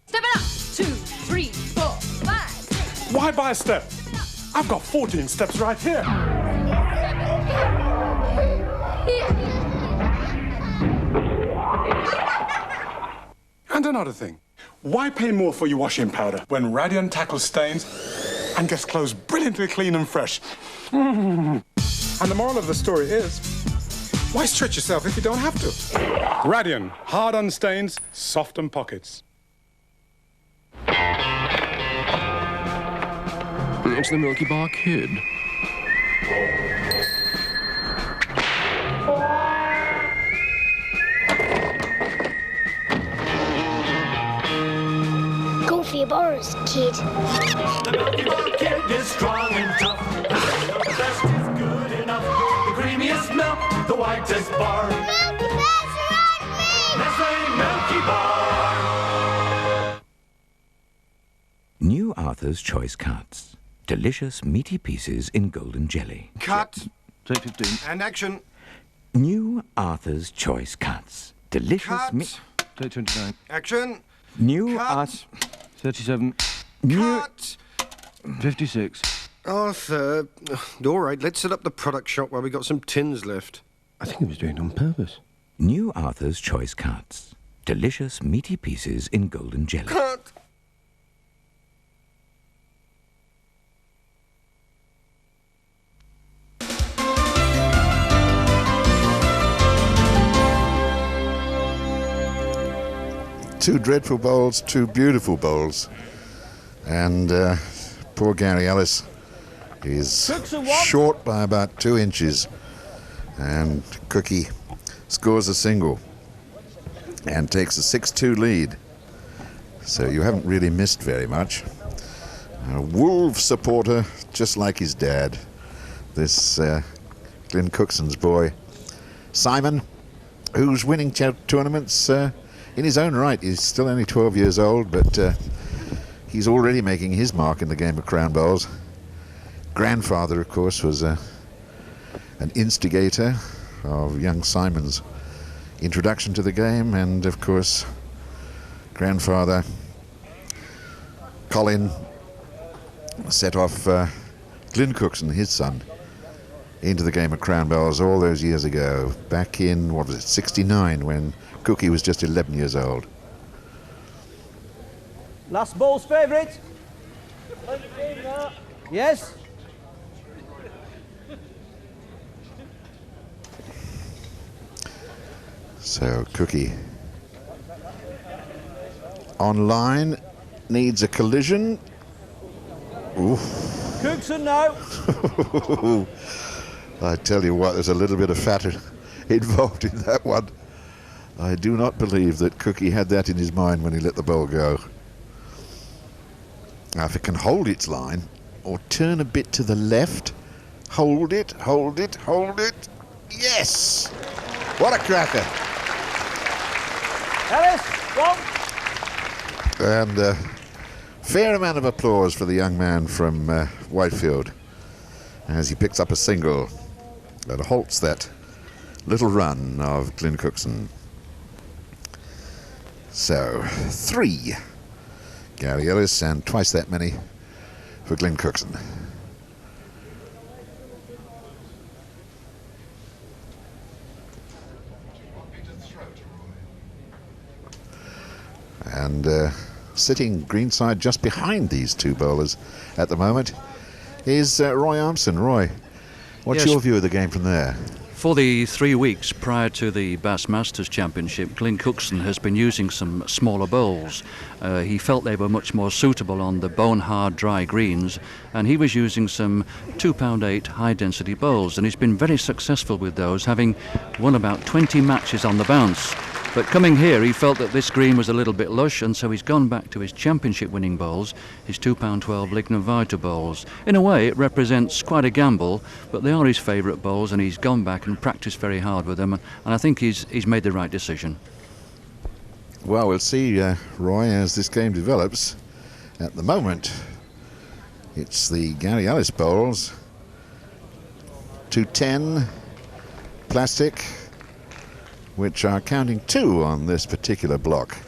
Step it up! 2, 3, 4, 5, 6. Why buy a step? I've got 14 steps right here. And another thing, why pay more for your washing powder when Radiant tackles stains and gets clothes brilliantly clean and fresh? And the moral of the story is, why stretch yourself if you don't have to? Radiant, hard on stains, soft on pockets. It's the Milky Bar Kid. Go for your bars, kid. The Milky Bar Kid is strong and tough. The best is good enough. The creamiest milk, the whitest bar. Milky Bars are on me! Nestle Milky Bar. New Arthur's Choice Cuts. Delicious meaty pieces in golden jelly. Cut. Take 15. And action. New Arthur's Choice Cuts. Delicious Cut. Take 29. Action. New Cut. 37. Cut. 56. Arthur, all right, let's set up the product shop while we got some tins left. I think he was doing it on purpose. New Arthur's Choice Cuts. Delicious meaty pieces in golden jelly. Cut. Two dreadful bowls, two beautiful bowls. And poor Gary Ellis is short by about 2 inches. And Cookie scores a single and takes a 6-2 lead. So you haven't really missed very much. A Wolves supporter, just like his dad. This Glenn Cookson's boy. Simon, who's winning tournaments in his own right. He's still only 12 years old, but he's already making his mark in the game of Crown Bowls. Grandfather, of course, was an instigator of young Simon's introduction to the game, and of course, grandfather Colin set off Glenn Cookson, his son, into the game of Crown Bowls all those years ago, back in, what was it, 69, when Cookie was just 11 years old. Last ball's favourite. Yes. So Cookie online needs a collision. Oof. Cookson now. I tell you what, there's a little bit of fat involved in that one. I do not believe that Cookie had that in his mind when he let the ball go. Now, if it can hold its line, or turn a bit to the left, hold it, hold it, hold it. Yes! What a cracker! Ellis, one. And a fair amount of applause for the young man from Whitefield as he picks up a single that halts that little run of Glenn Cookson. So, 3 Gary Ellis and twice that many for Glenn Cookson. And sitting greenside just behind these two bowlers at the moment is Roy Armson. Roy, what's your view of the game from there? For the 3 weeks prior to the Bass Masters Championship, Glenn Cookson has been using some smaller bowls. He felt they were much more suitable on the bone-hard dry greens, and he was using some 2-pound-8 high-density bowls, and he's been very successful with those, having won about 20 matches on the bounce. But coming here, he felt that this green was a little bit lush, and so he's gone back to his championship-winning bowls, his 2-pound-12 Lignum Vita bowls. In a way, it represents quite a gamble, but they are his favourite bowls, and he's gone back and practiced very hard with them, and I think he's made the right decision. Well, we'll see, Roy, as this game develops. At the moment, it's the Gary Ellis bowls. 210 plastic, which are counting 2 on this particular block.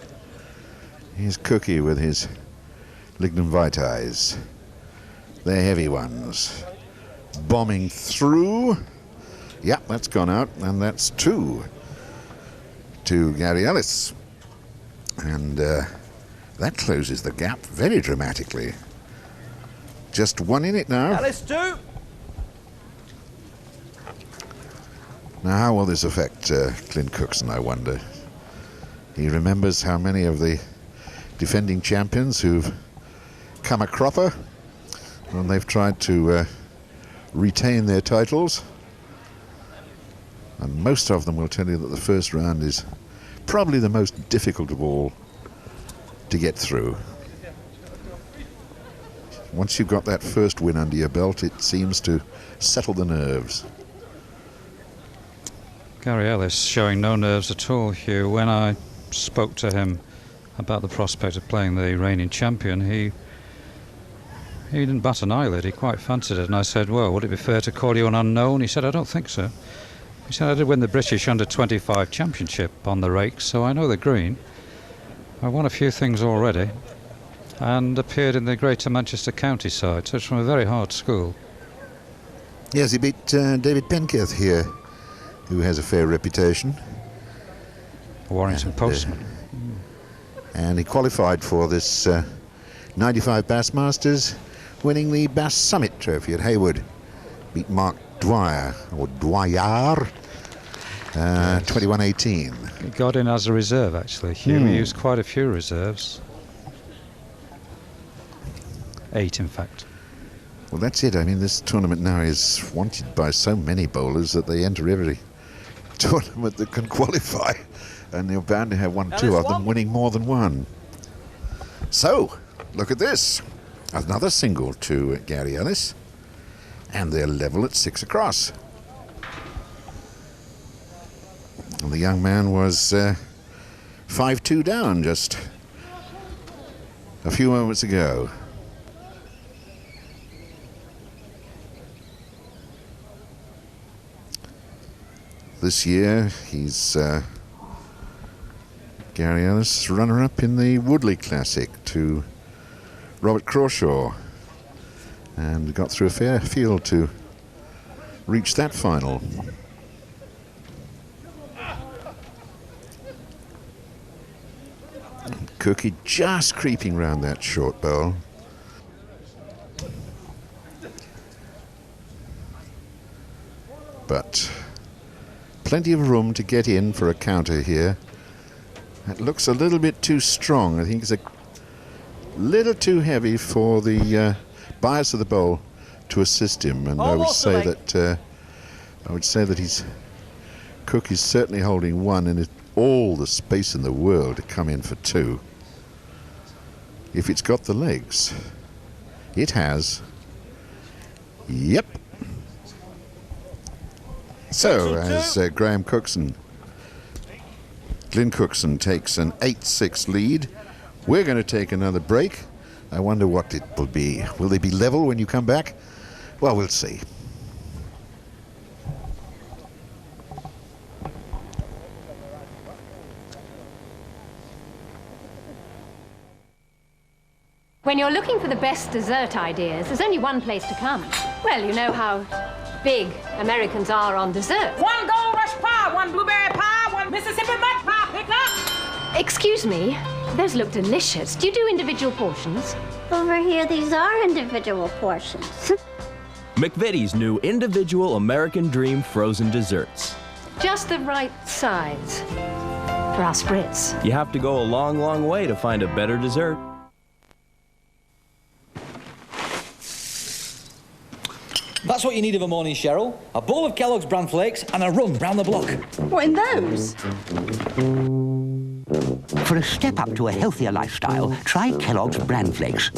Here's Cookie with his Lignum Vitae. They're heavy ones. Bombing through. Yep, that's gone out, and that's 2 to Gary Ellis. And that closes the gap very dramatically. Just 1 in it now. Ellis 2. Now, how will this affect Glenn Cookson, I wonder? He remembers how many of the defending champions who've come a cropper when they've tried to retain their titles. And most of them will tell you that the first round is probably the most difficult of all to get through. Once you've got that first win under your belt, it seems to settle the nerves. Gary Ellis showing no nerves at all, Hugh. When I spoke to him about the prospect of playing the reigning champion, he didn't bat an eyelid. He quite fancied it. And I said, well, would it be fair to call you an unknown? He said, I don't think so. He said, I did win the British Under-25 Championship on the rakes, so I know the green. I won a few things already and appeared in the Greater Manchester County side, so it's from a very hard school. Yes, he beat David Penketh here, who has a fair reputation. Warrington postman. And he qualified for this 95 Bass Masters, winning the Bass Summit Trophy at Hayward. Beat Mark Dwyer, or Dwyer, 21-18. He got in as a reserve, actually. Hugh used quite a few reserves. 8, in fact. Well, that's it. I mean, this tournament now is wanted by so many bowlers that they enter every tournament that can qualify. And they're bound to have one or two of them winning more than one. So, look at this. Another single to Gary Ellis. And they're level at 6 across. And the young man was 5-2 down just a few moments ago. This year, he's Gary Ellis, runner-up in the Woodley Classic to Robert Crawshaw, and got through a fair field to reach that final. Cookie just creeping round that short bowl. But plenty of room to get in for a counter here. That looks a little bit too strong. I think it's a little too heavy for the bias of the bowl to assist him, and I would say that his Cook is certainly holding one, and it's all the space in the world to come in for 2. If it's got the legs, it has. Yep. So, as Graham Cookson, Glyn Cookson takes an 8-6 lead, we're going to take another break. I wonder what it will be. Will they be level when you come back? Well, we'll see. When you're looking for the best dessert ideas, there's only one place to come. Well, you know how big Americans are on dessert. 1 Gold Rush pie, 1 blueberry pie, 1 Mississippi mud pie, pick up! Excuse me, those look delicious. Do you do individual portions? Over here, these are individual portions. McVitie's new individual American Dream frozen desserts. Just the right size for our Spritz. You have to go a long, long way to find a better dessert. That's what you need of a morning, Cheryl. A bowl of Kellogg's bran flakes and a run round the block. What in those? For a step up to a healthier lifestyle, try Kellogg's bran flakes.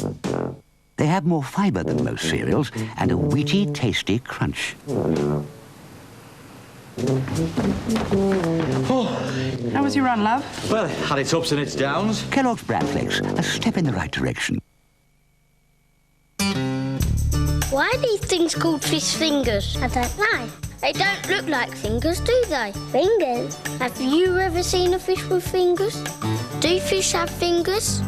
They have more fibre than most cereals and a wheaty, tasty crunch. Oh, how was your run, love? Well, it had its ups and its downs. Kellogg's bran flakes, a step in the right direction. Why are these things called fish fingers? I don't know. They don't look like fingers, do they? Fingers? Have you ever seen a fish with fingers? Do fish have fingers?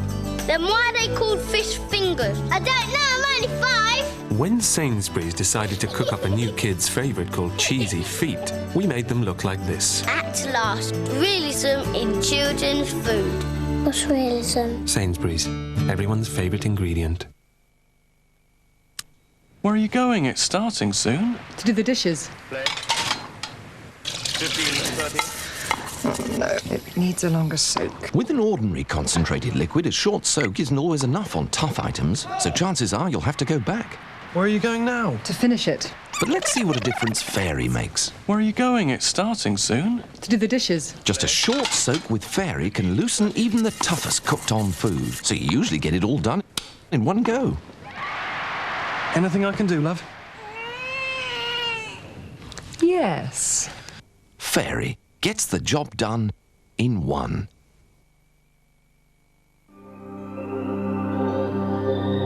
Then why are they called fish fingers? I don't know, I'm only 5. When Sainsbury's decided to cook up a new kid's favourite called Cheesy Feet, we made them look like this. At last, realism in children's food. What's realism? Sainsbury's, everyone's favourite ingredient. Where are you going? It's starting soon. To do the dishes. 15, 13. No, it needs a longer soak. With an ordinary concentrated liquid, a short soak isn't always enough on tough items, so chances are you'll have to go back. Where are you going now? To finish it. But let's see what a difference Fairy makes. Where are you going? It's starting soon. To do the dishes. Just a short soak with Fairy can loosen even the toughest cooked-on food, so you usually get it all done in one go. Anything I can do, love? Yes. Fairy gets the job done in one.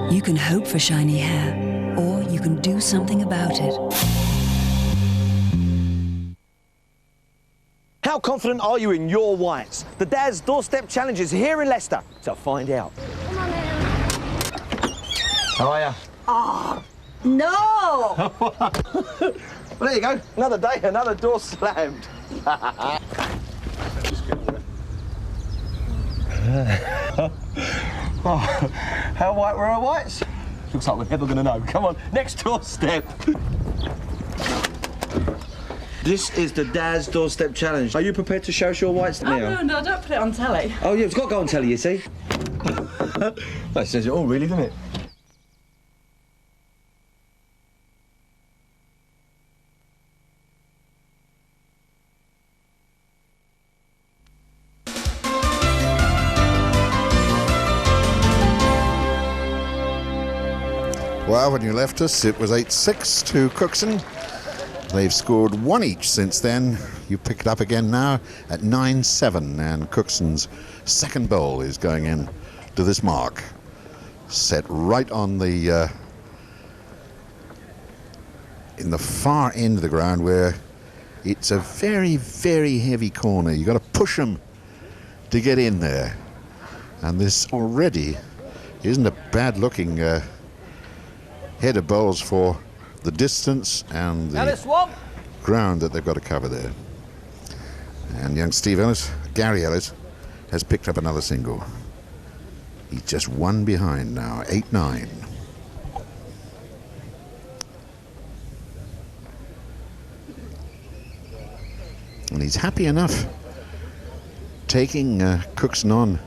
You can hope for shiny hair, or you can do something about it. How confident are you in your whites? The Dad's Doorstep Challenge is here in Leicester, so find out. How are you? Oh, no! Well, there you go. Another day, another door slammed. Oh, how white were our whites? Looks like we're never going to know. Come on, next doorstep. This is the Dad's Doorstep Challenge. Are you prepared to show us your whites now? Oh, no, don't put it on telly. Oh, yeah, it's got to go on telly, you see. That says it all, really, doesn't it? Well, when you left us, it was 8-6 to Cookson. They've scored one each since then. You pick it up again now at 9-7, and Cookson's second bowl is going in to this mark. Set right on the in the far end of the ground, where it's a very, very heavy corner. You've got to push them to get in there. And this already isn't a bad-looking head of bowls for the distance and the ground that they've got to cover there. And young Steve Ellis, Gary Ellis, has picked up another single. He's just one behind now, 8-9. And he's happy enough taking Cookson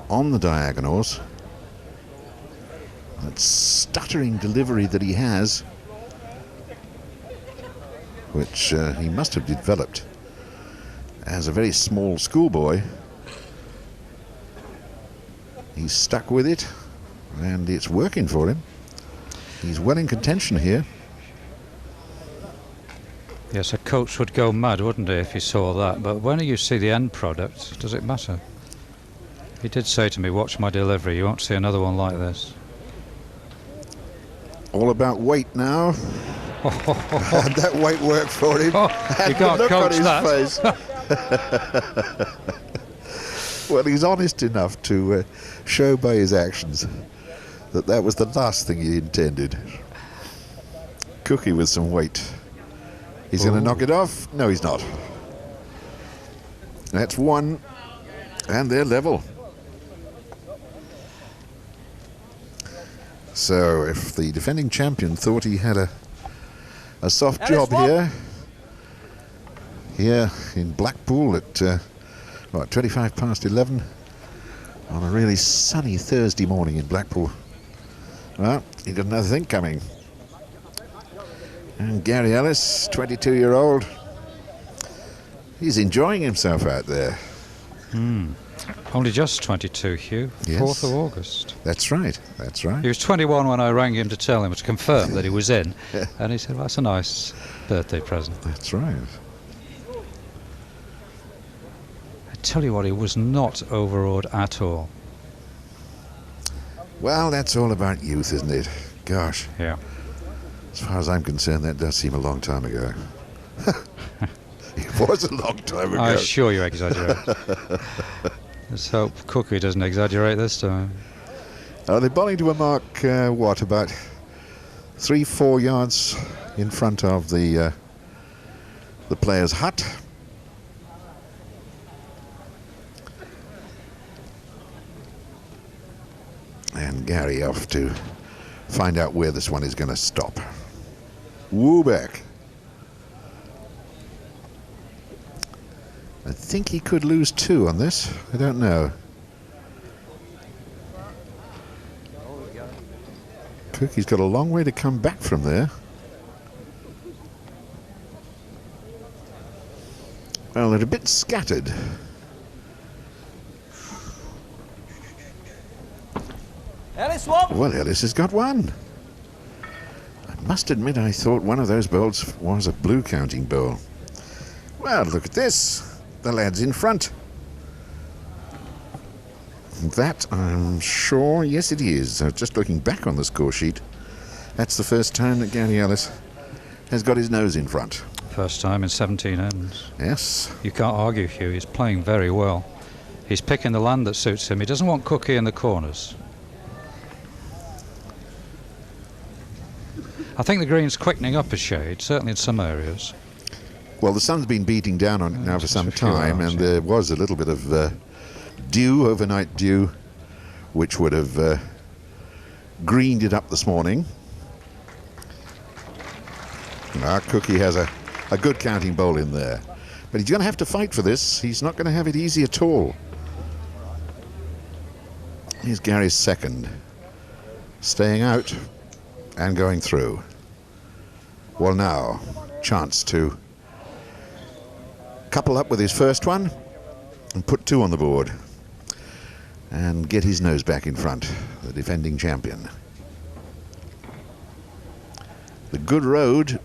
on the diagonals. That stuttering delivery that he has, which he must have developed as a very small schoolboy. He's stuck with it, and it's working for him. He's well in contention here. Yes, a coach would go mad, wouldn't he, if he saw that? But when you see the end product, does it matter? He did say to me, watch my delivery, you won't see another one like this. All about weight now. And that weight worked for him. You can't look on coach his that. face. Well, he's honest enough to show by his actions that that was the last thing he intended. Cookie with some weight. He's going to knock it off? No, he's not. That's one, and they're level. So if the defending champion thought he had a soft job here in Blackpool at 25 past 11 on a really sunny Thursday morning in Blackpool, well, he got another thing coming. And Gary Ellis, 22-year-old, he's enjoying himself out there. Only just 22, Hugh. Yes. 4th of August. That's right, that's right. He was 21 when I rang him to tell him, to confirm that he was in. And he said, well, that's a nice birthday present. That's right. I tell you what, he was not overawed at all. Well, that's all about youth, isn't it? Gosh. Yeah. As far as I'm concerned, that does seem a long time ago. It was a long time ago. I assure you exaggerate. Let's hope Cookie doesn't exaggerate this time. They're bowling to a mark, about 3-4 yards in front of the player's hut. And Gary off to find out where this one is going to stop. Woo back. I think he could lose 2 on this. I don't know. Cookie's got a long way to come back from there. Well, they're a bit scattered. Ellis, what? Well, Ellis has got one. I must admit I thought one of those bowls was a blue counting bowl. Well, look at this. The lad's in front. That, I'm sure, yes it is. Just looking back on the score sheet, that's the first time that Gary Ellis has got his nose in front. First time in 17 ends. Yes. You can't argue, Hugh. He's playing very well. He's picking the land that suits him. He doesn't want Cookie in the corners. I think the green's quickening up a shade, certainly in some areas. Well, the sun's been beating down on it now for some time, and there was a little bit of dew, overnight dew, which would have greened it up this morning. Our Cookie has a good counting bowl in there, but he's going to have to fight for this. He's not going to have it easy at all. Here's Gary's second, staying out and going through. Well, now, chance to couple up with his first one and put two on the board and get his nose back in front, the defending champion. The good road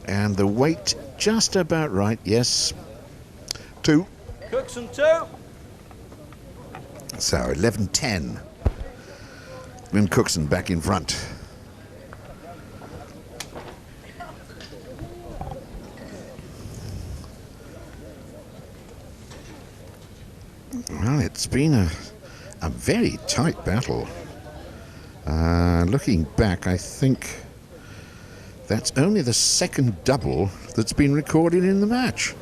and the weight just about right. Yes, two. Cookson 2. So 11-10. Then Cookson back in front. Well, it's been a very tight battle. Looking back, I think that's only the second double that's been recorded in the match.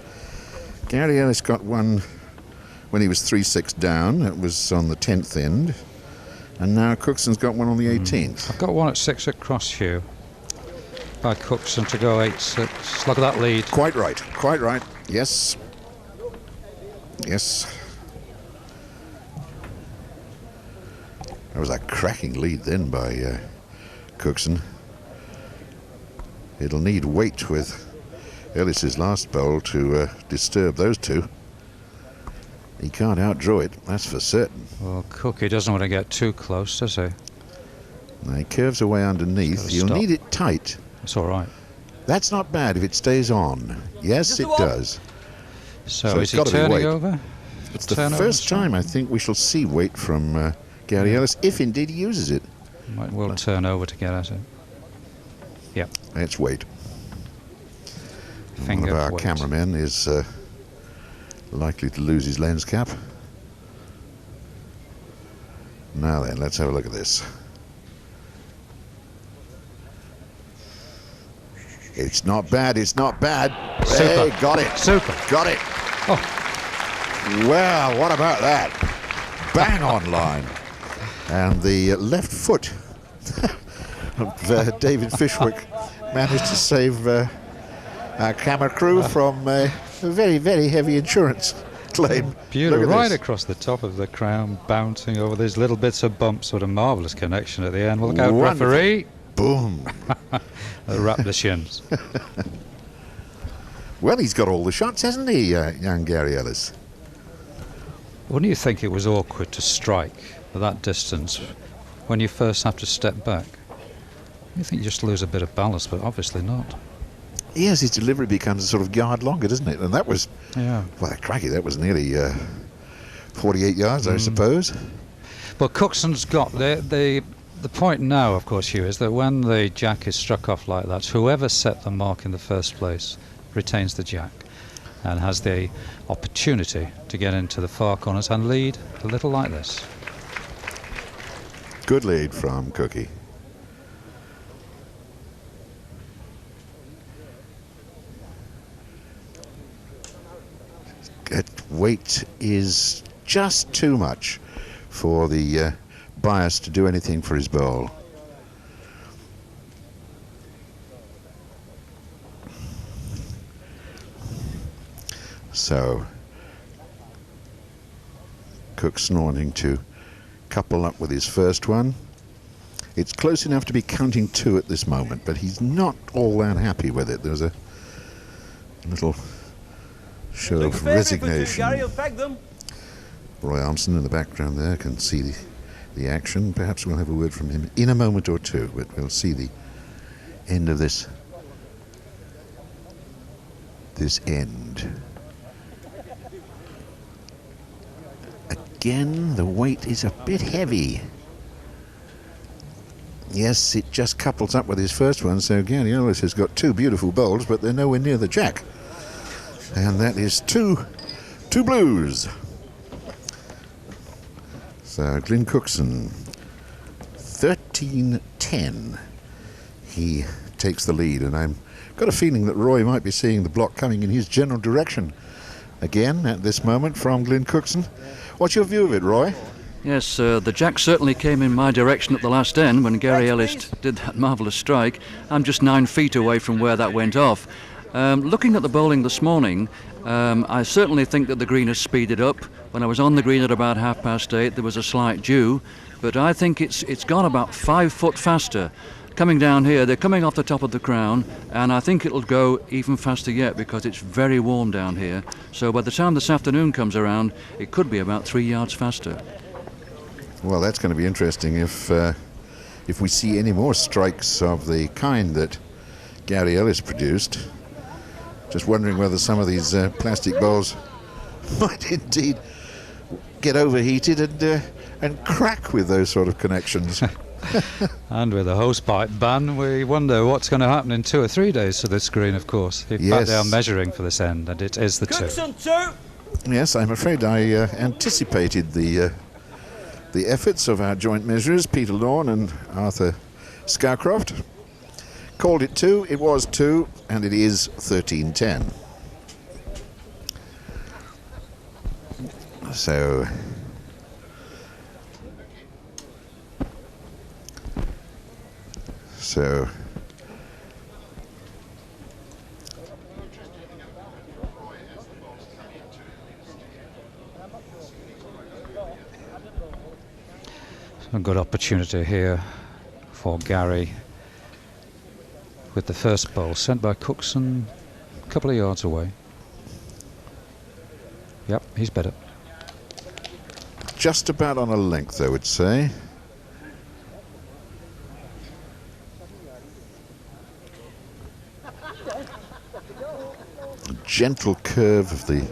Gary Ellis got one when he was 3-6 down. That was on the 10th end. And now Cookson's got one on the 18th. I've got one at 6 at Crawshaw by Cookson to go 8-6. Look at that lead. Quite right. Quite right. Yes. Yes. That was a cracking lead then by Cookson. It'll need weight with Ellis's last bowl to disturb those two. He can't outdraw it, that's for certain. Well, Cookie doesn't want to get too close, does he? Now he curves away underneath. You'll need it tight. It's all right. That's not bad if it stays on. Yes, it does. So is he turning over? It's the first time I think we shall see weight from Gary Ellis, if indeed he uses it. Might well turn over to get at it. Yep. It's weight. Finger One of our weight. cameramen is likely to lose his lens cap. Now then, let's have a look at this. It's not bad, it's not bad. Super. Hey, got it. Super. Got it. Oh. Well, what about that? Bang on line. And the left foot of David Fishwick managed to save our camera crew from a very, very heavy insurance claim. Beautiful, right across the top of the crown, bouncing over these little bits of bumps with a marvellous connection at the end. Well, look out, Wonderful. referee. Boom. Wrap the shins. Well, he's got all the shots, hasn't he, young Gary Ellis? Wouldn't you think it was awkward to strike at that distance when you first have to step back? You think you just lose a bit of balance, but obviously not. Yes, his delivery becomes a sort of yard longer, doesn't it? And that was, yeah. Well, cracky, that was nearly 48 yards, I suppose. Well, Cookson's got the point now, of course, Hugh, is that when the jack is struck off like that, whoever set the mark in the first place retains the jack and has the opportunity to get into the far corners and lead a little like this. Good lead from Cookie. That weight is just too much for the bias to do anything for his bowl. So Cookson wanting to couple up with his first one It's close enough to be counting 2 at this moment, but he's not all that happy with it. There's a little show of resignation. Roy Armstrong in the background there can see the action. Perhaps we'll have a word from him in a moment or two, but we'll see the end of this end. Again, the weight is a bit heavy. Yes, it just couples up with his first one, so G Ellis has got 2 beautiful bowls, but they're nowhere near the jack. And that is two blues. So Glyn Cookson, 13-10. He takes the lead, and I've got a feeling that Roy might be seeing the block coming in his general direction again at this moment from Glyn Cookson. What's your view of it, Roy? Yes, the jack certainly came in my direction at the last end when Gary Ellis did that marvellous strike. I'm just 9 feet away from where that went off. Looking at the bowling this morning, I certainly think that the green has speeded up. When I was on the green at about 8:30, there was a slight dew, but I think it's gone about 5 foot faster. Coming down here, they're coming off the top of the crown, and I think it'll go even faster yet because it's very warm down here. So by the time this afternoon comes around, it could be about 3 yards faster. Well, that's going to be interesting if we see any more strikes of the kind that Gary Ellis produced. Just wondering whether some of these plastic bowls might indeed get overheated and crack with those sort of connections. And with a hosepipe ban, we wonder what's going to happen in 2 or 3 days to this green, of course. In fact, they are measuring for this end, and it is the 2. Cookson 2. Yes, I'm afraid I anticipated the efforts of our joint measurers, Peter Lorne and Arthur Scowcroft. Called it 2, it was 2, and it is 13-10. So a good opportunity here for Gary with the first bowl sent by Cookson a couple of yards away. Yep, he's better. Just about on a length, I would say. A gentle curve of the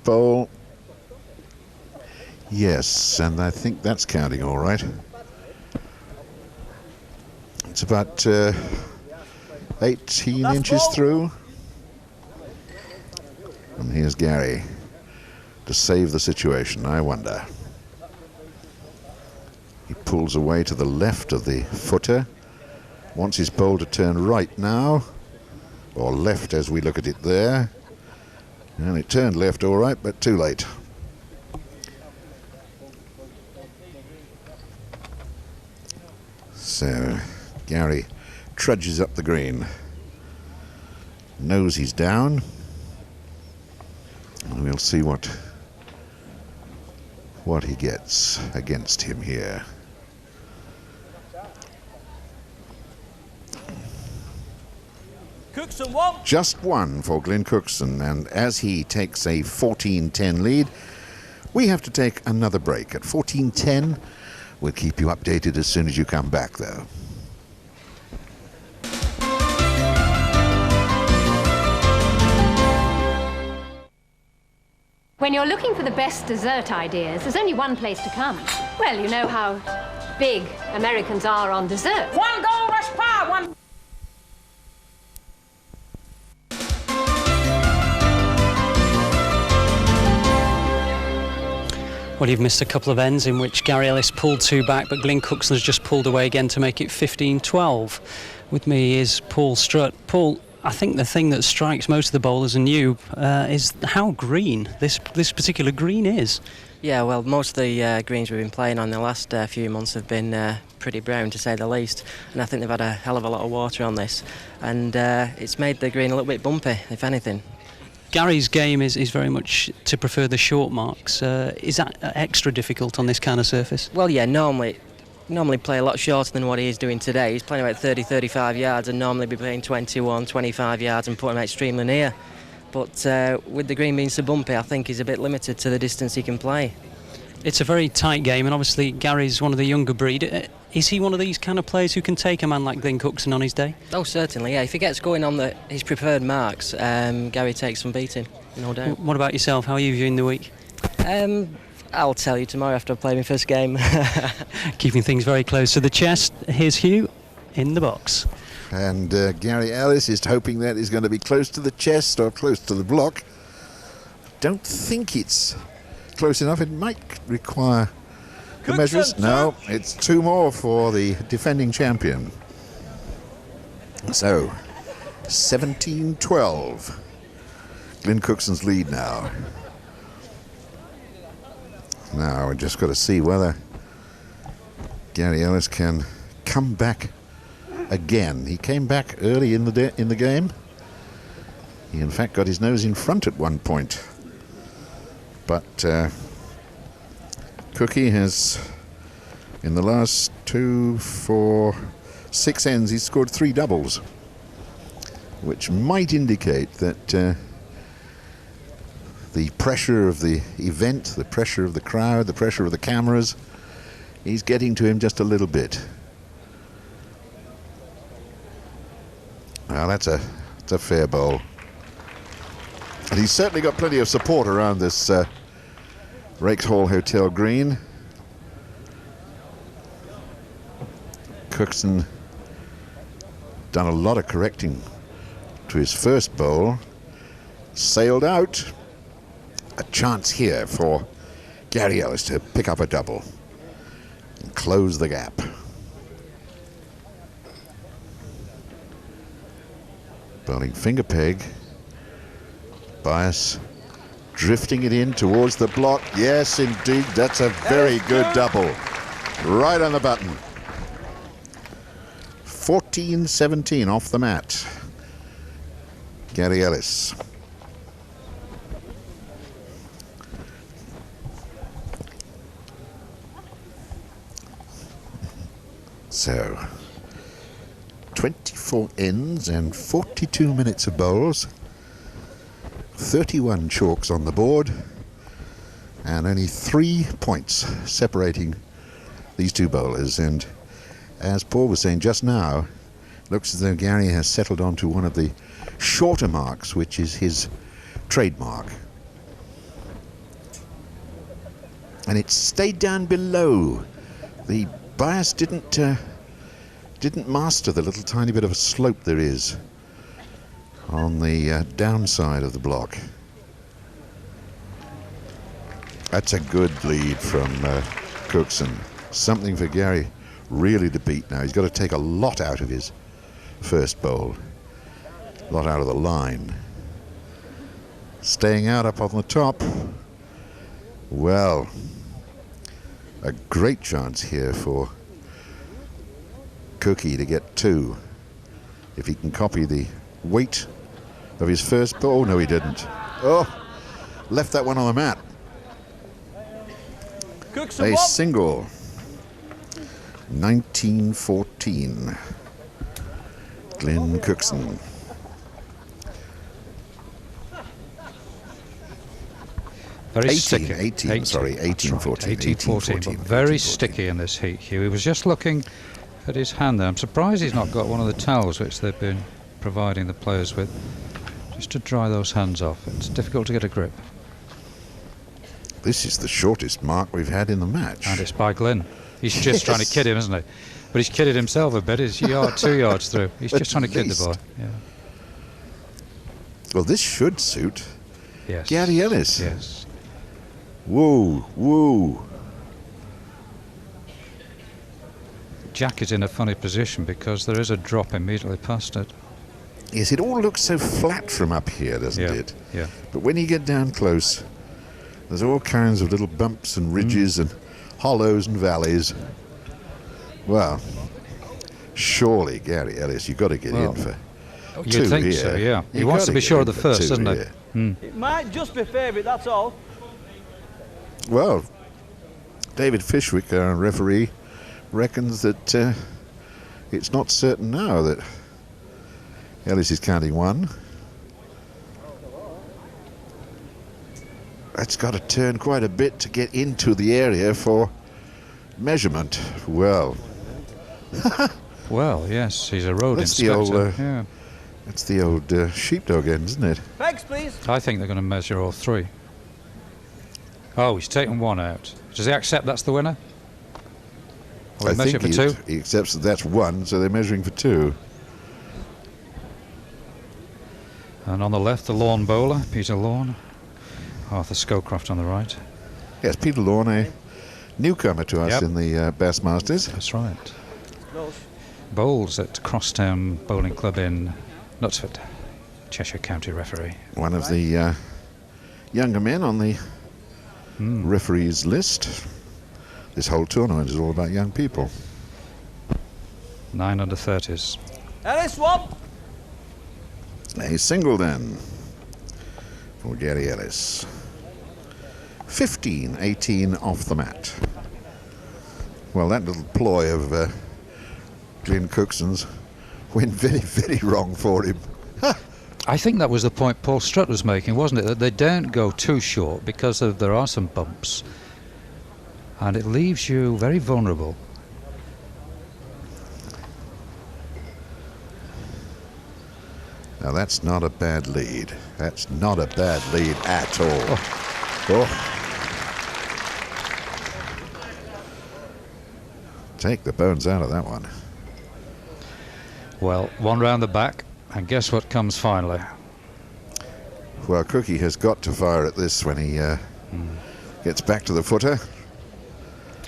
bowl. Yes, and I think that's counting all right. It's about 18 inches through. And here's Gary to save the situation, I wonder. He pulls away to the left of the footer. Wants his bowl to turn right now, or left as we look at it there. And it turned left all right, but too late. So Gary trudges up the green. Knows he's down. And we'll see what he gets against him here. Cookson 1. Just 1 for Glyn Cookson, and as he takes a 14-10 lead, we have to take another break. At 14-10, we'll keep you updated as soon as you come back, though. When you're looking for the best dessert ideas, there's only one place to come. Well, you know how big Americans are on dessert. 1 Gold Rush pie, 1... Well, you've missed a couple of ends in which Gary Ellis pulled 2 back, but Glyn Cookson has just pulled away again to make it 15-12. With me is Paul Strutt. Paul, I think the thing that strikes most of the bowlers and you is how green this particular green is. Yeah, well, most of the greens we've been playing on the last few months have been pretty brown, to say the least, and I think they've had a hell of a lot of water on this, and it's made the green a little bit bumpy, if anything. Gary's game is very much to prefer the short marks. Is that extra difficult on this kind of surface? Well, yeah, normally normally play a lot shorter than what he is doing today. He's playing about 30, 35 yards and normally be playing 21, 25 yards and putting him extremely near. But with the green being so bumpy, I think he's a bit limited to the distance he can play. It's a very tight game, and obviously Gary's one of the younger breed. Is he one of these kind of players who can take a man like Glenn Cookson on his day? Oh, certainly, yeah. If he gets going on his preferred marks, Gary takes some beating, no doubt. What about yourself? How are you viewing the week? I'll tell you tomorrow after I've played my first game. Keeping things very close to the chest. Here's Hugh in the box. And Gary Ellis is hoping that is going to be close to the chest or close to the block. Don't think it's close enough. It might require the measures. No, it's 2 more for the defending champion. So, 17-12. Glenn Cookson's lead now. Now we've just got to see whether Gary Ellis can come back again. He came back early in the game. He in fact got his nose in front at one point. But Cookie has, in the last 2, 4, 6 ends, he's scored 3 doubles, which might indicate that the pressure of the event, the pressure of the crowd, the pressure of the cameras, he's getting to him just a little bit. Well, that's a fair bowl. And he's certainly got plenty of support around this Rakes Hall Hotel green. Cookson done a lot of correcting to his first bowl. Sailed out. A chance here for Gary Ellis to pick up a double and close the gap. Bowling finger peg. Bias drifting it in towards the block. Yes, indeed, that's a very good double. Right on the button. 14-17 off the mat. Gary Ellis. So, 24 ends and 42 minutes of bowls. 31 chalks on the board. And only 3 points separating these two bowlers. And as Paul was saying just now, looks as though Gary has settled onto one of the shorter marks, which is his trademark. And it stayed down below. The bias didn't master the little tiny bit of a slope there is on the downside of the block. That's a good lead from Cookson. Something for Gary really to beat now. He's got to take a lot out of his first bowl. A lot out of the line. Staying out up on the top. Well, a great chance here for Cookie to get 2. If he can copy the weight of his first ball. No, he didn't. Oh, left that one on the mat. A single. 19-14. Glenn Cookson. Very sticky. 18-14. Very sticky in this heat, Hugh. He was just looking at his hand there. I'm surprised he's not got one of the towels which they've been providing the players with, just to dry those hands off. It's difficult to get a grip. This is the shortest mark we've had in the match. And it's by Glenn. He's just trying to kid him, isn't he? But he's kidded himself a bit. He's 2 yards through. He's just trying to kid the boy. Yeah. Well, this should suit Yes. Gary Ellis. Yes. Whoa, whoa. Jack is in a funny position because there is a drop immediately past it. Yes, it all looks so flat from up here, doesn't it? Yeah. But when you get down close, there's all kinds of little bumps and ridges and hollows and valleys. Well, surely, Gary Ellis, you've got to get in for You'd think here. so, yeah. He wants to be sure of the first, doesn't he? It might just be favourite, that's all. Well, David Fishwick, our referee, reckons that it's not certain now that Ellis is counting one. That's got to turn quite a bit to get into the area for measurement. Well. Well, yes, he's a road That's inspector. the old, that's the old sheepdog end, isn't it? Thanks, please. I think they're going to measure all three. Oh, he's taken one out. Does he accept that's the winner? Or I measure think for two? he accepts that that's one, so they're measuring for two. And on the left, the Lawn bowler, Peter Lawn. Arthur Scowcroft on the right. Yes, Peter Lawn, a newcomer to us in the Bassmasters. That's right. Bowls at Crosstown Bowling Club in Knutsford, Cheshire County referee. One of the younger men on the referees list. This whole tournament is all about young people. 9 under 30s. Ellis, one. A single then for Gary Ellis. 15-18 off the mat. Well, that little ploy of Glenn Cookson's went very, very wrong for him. I think that was the point Paul Strutt was making, wasn't it? That they don't go too short because there are some bumps. And it leaves you very vulnerable. Now, that's not a bad lead. That's not a bad lead at all. Oh. Take the bones out of that one. Well, one round the back, and guess what comes finally? Well, Cookie has got to fire at this when he gets back to the footer.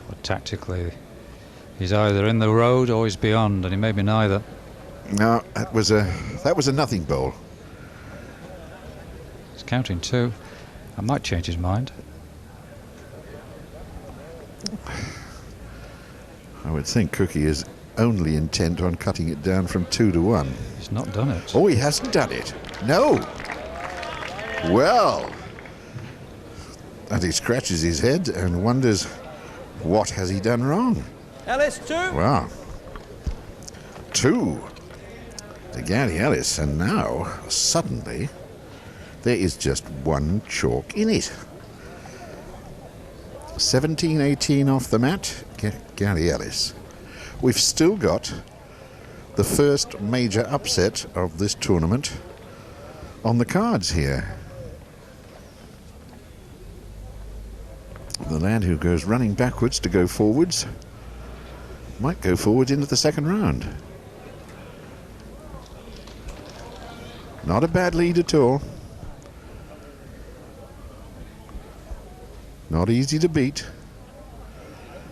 But tactically, he's either in the road or he's beyond, and he may be neither. No, that was a nothing bowl. He's counting two. I might change his mind. I would think Cookie is only intent on cutting it down from 2 to 1. He's not done it. Oh, he hasn't done it. No. Well. And he scratches his head and wonders, what has he done wrong? Ellis, two. Wow. 2 to Gary Ellis, and now, suddenly, there is just one chalk in it. 17-18 off the mat, Gary Ellis. We've still got the first major upset of this tournament on the cards here. The lad who goes running backwards to go forwards might go forwards into the second round. Not a bad lead at all. Not easy to beat.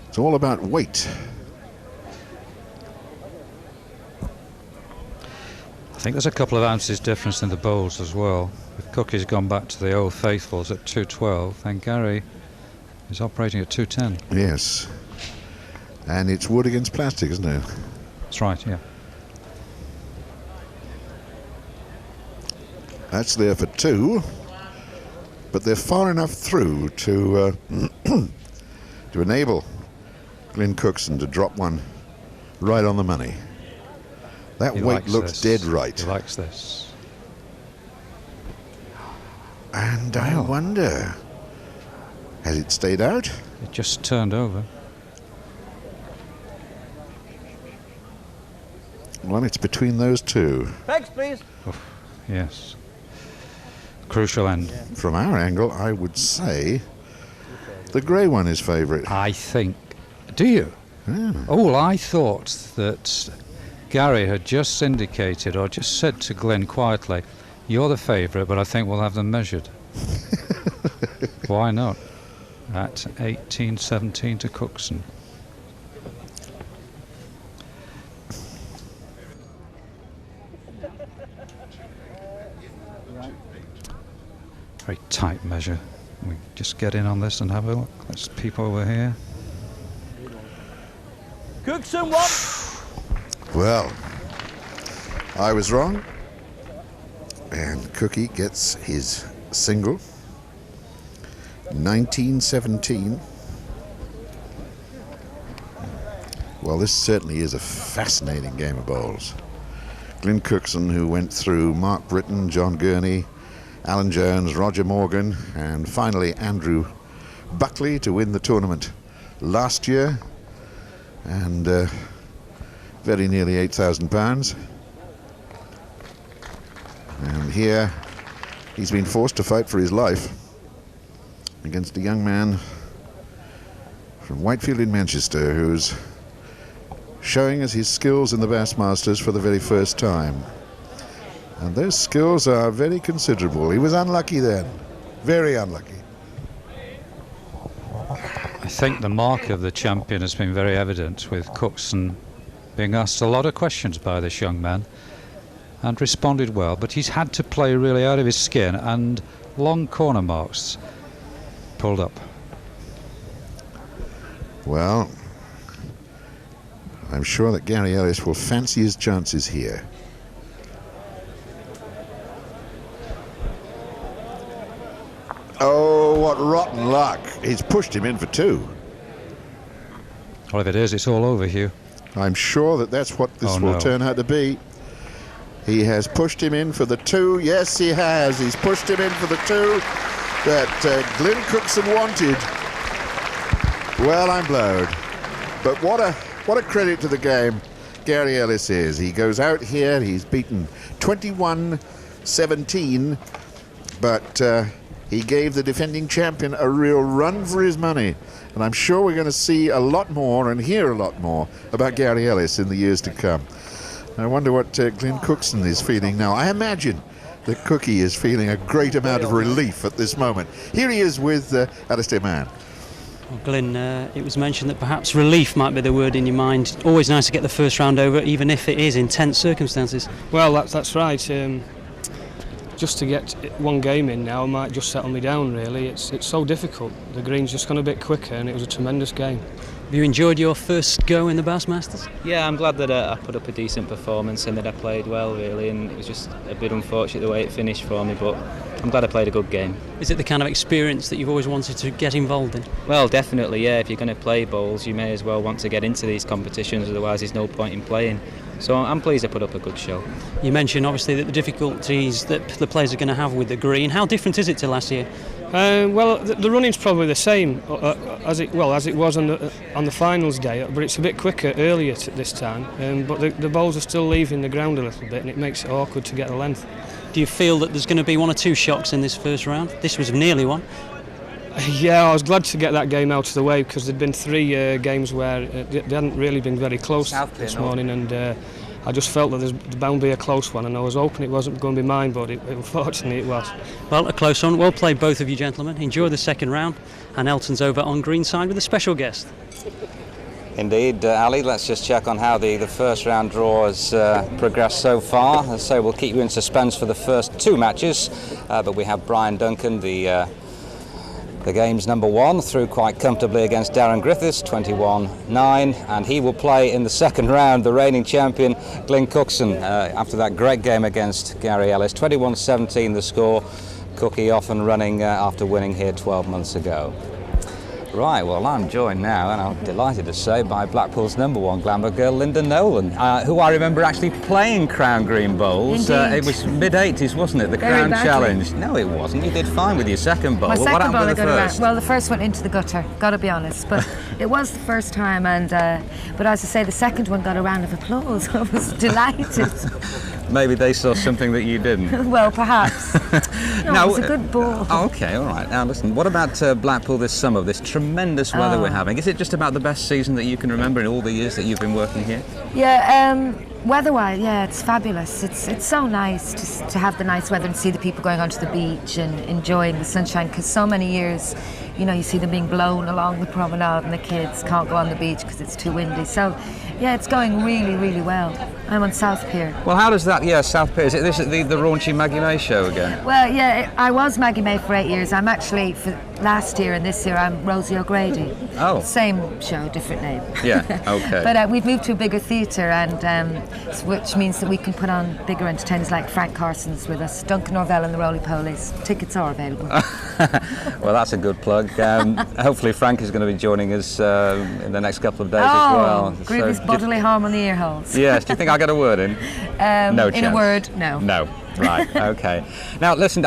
It's all about weight. I think there's a couple of ounces difference in the bowls as well. If Cookie's gone back to the old faithfuls at 212, then Gary is operating at 210. Yes. And it's wood against plastic, isn't it? That's right, yeah. That's there for 2. But they're far enough through to to enable Glenn Cookson to drop one right on the money. That weight looks dead right. He likes this. And I wonder, has it stayed out? It just turned over. Well, it's between those two. Thanks, please. Oh, yes. Crucial end. From our angle, I would say the grey one is favourite. I think. Do you? Yeah. Oh, well, I thought that Gary had just indicated or just said to Glenn quietly, you're the favourite, but I think we'll have them measured. Why not? At 18-17 to Cookson. Very tight measure. We just get in on this and have a look. Let's peep over here. Cookson, one. Well, I was wrong. And Cookie gets his single. 19-17. Well, this certainly is a fascinating game of bowls. Glyn Cookson, who went through Mark Britton, John Gurney, Alan Jones, Roger Morgan, and finally Andrew Buckley to win the tournament last year, and very nearly £8,000. And here he's been forced to fight for his life against a young man from Whitefield in Manchester who's showing us his skills in the Bassmasters for the very first time. And those skills are very considerable. He was unlucky then, very unlucky. I think the mark of the champion has been very evident, with Cookson being asked a lot of questions by this young man and responded well, but he's had to play really out of his skin, and long corner marks pulled up. Well, I'm sure that Gary Ellis will fancy his chances here. Oh, what rotten luck. He's pushed him in for two. Well, if it is, it's all over, Hugh. I'm sure that that's what this will turn out to be. He has pushed him in for the two. Yes, he has. He's pushed him in for the two that Glyn Cookson wanted. Well, I'm blowed. But what a credit to the game Gary Ellis is. He goes out here, he's beaten 21-17, but he gave the defending champion a real run for his money. And I'm sure we're going to see a lot more and hear a lot more about Gary Ellis in the years to come. I wonder what Glyn Cookson is feeling now. I imagine that Cookie is feeling a great amount of relief at this moment. Here he is with Alistair Mann. Well, Glyn, it was mentioned that perhaps relief might be the word in your mind. Always nice to get the first round over, even if it is in tense circumstances. Well, that's right. Just to get one game in now might just settle me down, really. It's so difficult. The green's just gone a bit quicker, and it was a tremendous game. Have you enjoyed your first go in the Bassmasters? Yeah, I'm glad that I put up a decent performance and that I played well, really, and it was just a bit unfortunate the way it finished for me, but I'm glad I played a good game. Is it the kind of experience that you've always wanted to get involved in? Well, definitely, yeah. If you're going to play bowls, you may as well want to get into these competitions, otherwise there's no point in playing. So I'm pleased I put up a good show. You mentioned, obviously, that the difficulties that the players are going to have with the green. How different is it to last year? Well, the running's probably the same as it was on the finals day, but it's a bit quicker earlier this time. But the bowls are still leaving the ground a little bit, and it makes it awkward to get the length. Do you feel that there's going to be one or two shocks in this first round? This was nearly one. Yeah, I was glad to get that game out of the way, because there'd been three games where they hadn't really been very close this morning, and I just felt that there's bound to be a close one, and I was hoping it wasn't going to be mine, but unfortunately it was. Well, a close one. Well played, both of you gentlemen. Enjoy the second round, and Elton's over on greenside with a special guest. Indeed, Ali, let's just check on how the first round draw has progressed so far. As I say, we'll keep you in suspense for the first two matches, but we have Brian Duncan, the game's number one, through quite comfortably against Darren Griffiths, 21-9, and he will play in the second round the reigning champion, Glyn Cookson, after that great game against Gary Ellis. 21-17 the score. Cookie off and running after winning here 12 months ago. Right, well, I'm joined now, and I'm delighted to say, by Blackpool's number one glamour girl, Linda Nolan, who I remember actually playing Crown Green Bowls. It was mid-80s, wasn't it, the Crown Challenge? No, it wasn't. You did fine with your second bowl. My What second happened bowl with I the got first? around. Well, the first went into the gutter, got to be honest. But it was the first time, and but as I say, the second one got a round of applause. I was delighted. Maybe they saw something that you didn't. Well, perhaps. No, it was a good ball. Oh, OK, all right. Now, listen, what about Blackpool this summer, this tremendous weather we're having? Is it just about the best season that you can remember in all the years that you've been working here? Yeah, weather-wise, yeah, it's fabulous. It's so nice to have the nice weather and see the people going onto the beach and enjoying the sunshine, because so many years, you know, you see them being blown along the promenade and the kids can't go on the beach because it's too windy. So, yeah, it's going really, really well. I'm on South Pier. Well, how does that, South Pier, is it the raunchy Maggie May show again? Well, yeah, I was Maggie May for 8 years. I'm actually, for last year and this year, I'm Rosie O'Grady. Oh. Same show, different name. Yeah, OK. But we've moved to a bigger theatre, and which means that we can put on bigger entertainers like Frank Carson's with us, Duncan Norvell and the Roly Polies. Tickets are available. Well, that's a good plug. Hopefully Frank is going to be joining us in the next couple of days as well. Grievous bodily harm on the ear holes. Yes, do you think I'll get a word in? No chance. In a word, no. No, right, okay. Now, listen,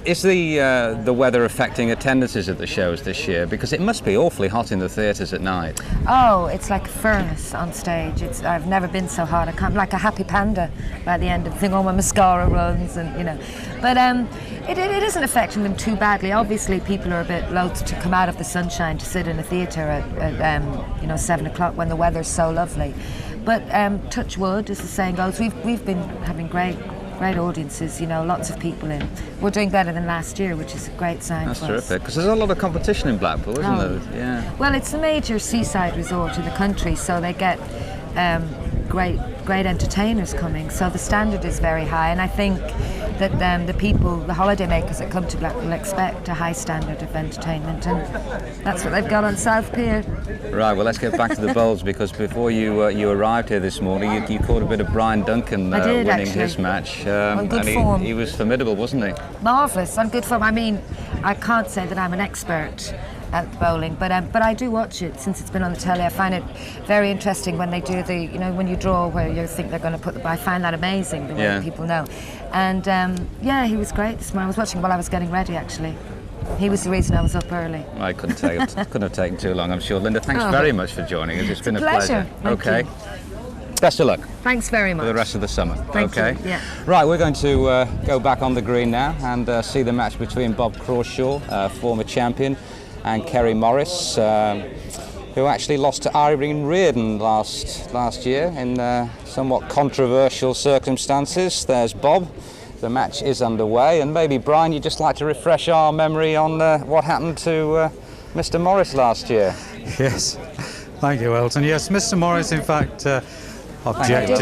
is the weather affecting attendances at the shows this year? Because it must be awfully hot in the theatres at night. Oh, it's like a furnace on stage. I've never been so hot. I'm like a happy panda by the end of the thing. All my mascara runs, and you know. But it isn't affecting them too badly. Obviously, people are a bit loath to come out of the sunshine to sit in a theatre at 7 o'clock when the weather's so lovely. But touch wood, as the saying goes, we've been having great audiences, lots of people in. We're doing better than last year, which is a great sign That's for terrific, because there's a lot of competition in Blackpool, isn't there? Yeah. Well, it's the major seaside resort in the country, so they get great entertainers coming, so the standard is very high, and I think that the holidaymakers that come to Blackpool expect a high standard of entertainment, and that's what they've got on South Pier. Right, well, let's get back to the bowls, because before you arrived here this morning, you caught a bit of Brian Duncan winning actually. His match. On good form. He was formidable, wasn't he? Marvellous, on good form. I mean, I can't say that I'm an expert at bowling, but I do watch it since it's been on the telly. I find it very interesting when they do when you draw where you think they're going to put the. I find that amazing the way people know, and he was great this morning. I was watching while I was getting ready actually. He was the reason I was up early. I couldn't have taken too long, I'm sure. Linda, thanks very much for joining us. It's been a pleasure. Thank okay. you. Best of luck. Thanks very much. For the rest of the summer. Thank okay. you. Yeah. Right, we're going to go back on the green now and see the match between Bob Crawshaw, former champion, and Kerry Morris, who actually lost to Irene Reardon last year in somewhat controversial circumstances. There's Bob. The match is underway, and maybe Brian, you'd just like to refresh our memory on what happened to Mr. Morris last year. Yes, thank you, Elton. Yes, Mr. Morris, in fact, objected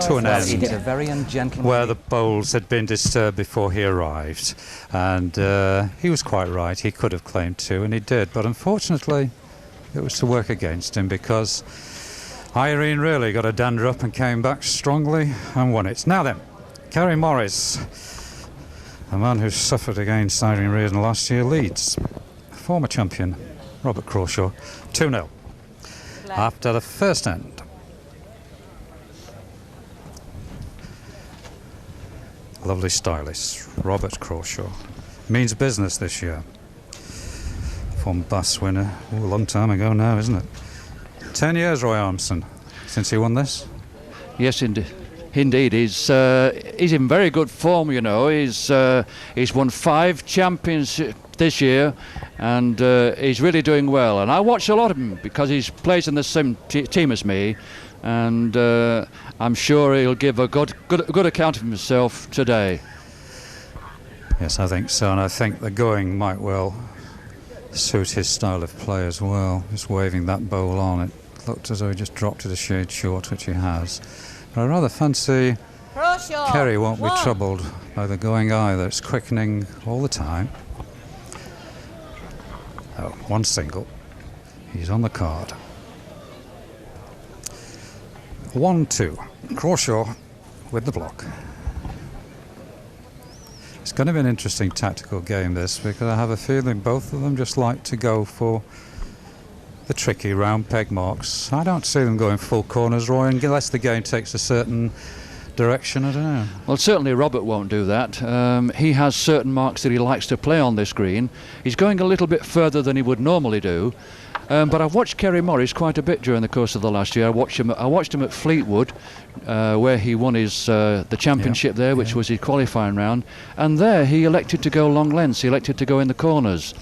to an end. He did a very ungentlemanly where the bowls had been disturbed before he arrived, and he was quite right. He could have claimed 2, and he did, but unfortunately it was to work against him, because Irene really got a dander up and came back strongly and won it. Now then, Kerry Morris, a man who suffered against Irene Reardon last year, leads former champion Robert Crawshaw 2-0 after the first end. Lovely stylist, Robert Crawshaw. Means business this year. Former Bass winner, a long time ago now, isn't it? 10 years, Roy Armstrong, since he won this. Yes, indeed. He's in very good form, He's won 5 champions this year, and he's really doing well. And I watch a lot of him because he plays in the same team as me, and I'm sure he'll give a good account of himself today. Yes, I think so, and I think the going might well suit his style of play as well. Just waving that bowl on, it looked as though he just dropped it a shade short, which he has. But I rather fancy Kerry won't be troubled by the going either. It's quickening all the time. Oh, 1 single. He's on the card. 1-2. Crawshaw with the block. It's going to be an interesting tactical game, this, because I have a feeling both of them just like to go for the tricky round peg marks. I don't see them going full corners, Roy, unless the game takes a certain direction. I don't know. Well, certainly Robert won't do that. He has certain marks that he likes to play on this green. He's going a little bit further than he would normally do. But I've watched Kerry Morris quite a bit during the course of the last year. I watched him at Fleetwood, where he won his the championship there, which was his qualifying round. And there he elected to go long lengths. He elected to go in the corners.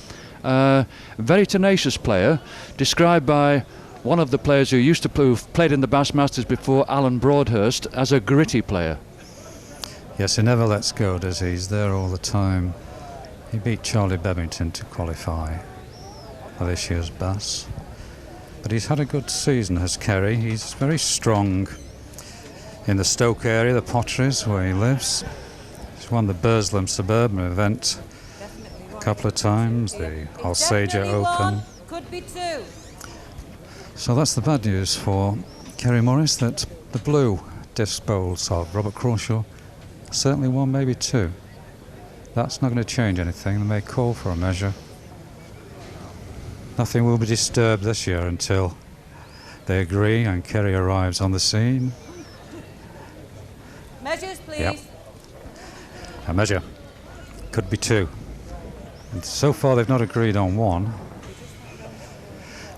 Very tenacious player, described by one of the players who played in the Bass Masters before, Alan Broadhurst, as a gritty player. Yes, he never lets go, does he? He's there all the time. He beat Charlie Bebington to qualify for this year's Bass. But he's had a good season, has Kerry. He's very strong in the Stoke area, the Potteries, where he lives. He's won the Burslem Suburban event a couple of times, the Alsager Open. Could be 2. So that's the bad news for Kerry Morris, that the blue disc bowls of Robert Crawshaw certainly 1, maybe 2. That's not going to change anything. They may call for a measure. Nothing will be disturbed this year until they agree and Kerry arrives on the scene. Measures, please. Yep. A measure. Could be 2. And so far they've not agreed on 1.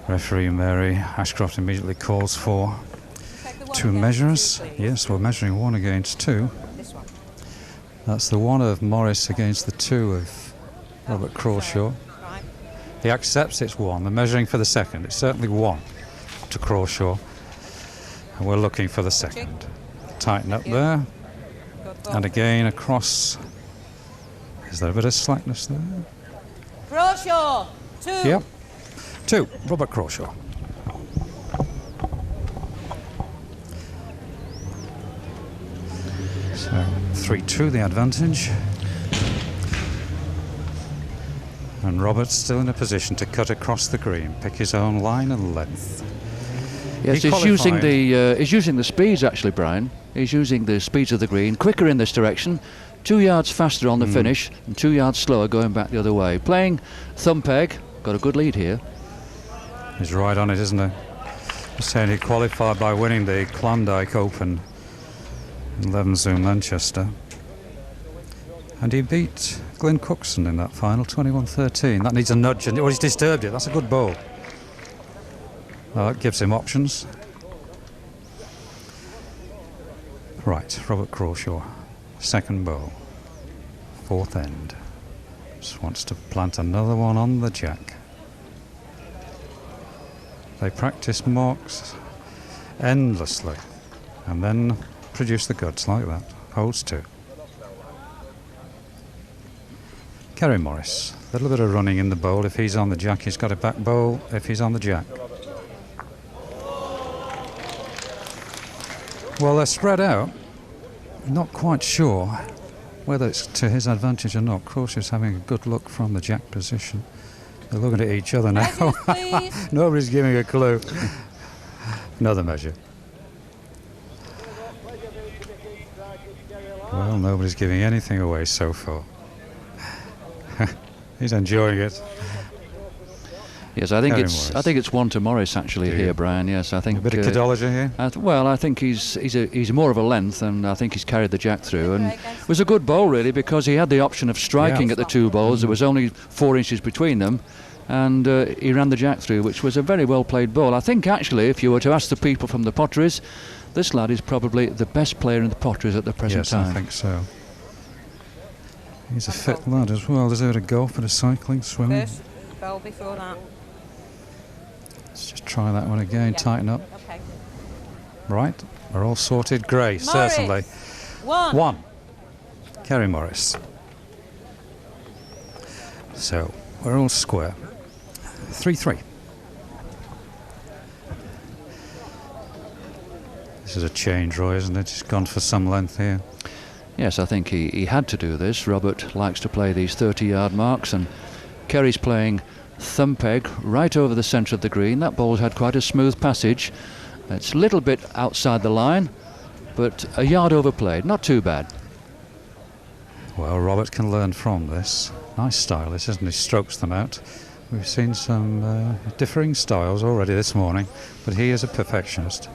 Referee Mary Ashcroft immediately calls for 2 measures. Yes, we're measuring 1 against 2. That's the 1 of Morris against the 2 of Robert Crawshaw. He accepts it's 1. They're measuring for the second. It's certainly 1 to Crawshaw. And we're looking for the second. Tighten up there. And again across. Is there a bit of slackness there? Crawshaw, 2. Yep. 2, Robert Crawshaw. So 3-2 the advantage. And Robert's still in a position to cut across the green, pick his own line and length. Yes, he's using the speeds actually, Brian. He's using the speeds of the green, quicker in this direction, 2 yards faster on the finish, and 2 yards slower going back the other way. Playing thumb peg, got a good lead here. He's right on it, isn't he? He's saying he qualified by winning the Klondike Open in Levenshulme, Manchester. And he beat Glenn Cookson in that final, 21-13. That needs a nudge, and he's disturbed it. That's a good ball. Well, that gives him options. Right, Robert Crawshaw, second bowl, 4th end. Just wants to plant another one on the jack. They practice marks endlessly and then produce the guts like that. Holds 2. Kerry Morris, a little bit of running in the bowl. If he's on the jack, he's got a back bowl. If he's on the jack. Well, they're spread out. Not quite sure whether it's to his advantage or not. Crawshaw's having a good look from the jack position. They're looking at each other now. Nobody's giving a clue. Another measure. Well, nobody's giving anything away so far. He's enjoying it. Yes, I think it's 1 to Morris actually here, Brian. Yes, I think a bit of cadology here. I think he's more of a length, and I think he's carried the jack through. And it was a good bowl really, because he had the option of striking at the 2 bowls. There was only 4 inches between them, and he ran the jack through, which was a very well played bowl. I think actually, if you were to ask the people from the Potteries, this lad is probably the best player in the Potteries at the present time. Yes, I think so. He's a fit lad as well. There's a bit of golf, bit of cycling, swimming. First bowl before that. Let's just try that one again, tighten up. Okay. Right, we're all sorted. Grey, certainly. 1. Kerry Morris. So, we're all square. 3-3. This is a change, Roy, isn't it? He's gone for some length here. Yes, I think he had to do this. Robert likes to play these 30-yard marks, and Kerry's playing thumb peg right over the centre of the green. That ball's had quite a smooth passage. It's a little bit outside the line, but a yard overplayed. Not too bad. Well, Robert can learn from this. Nice style, this, isn't he? Strokes them out. We've seen some differing styles already this morning, but he is a perfectionist,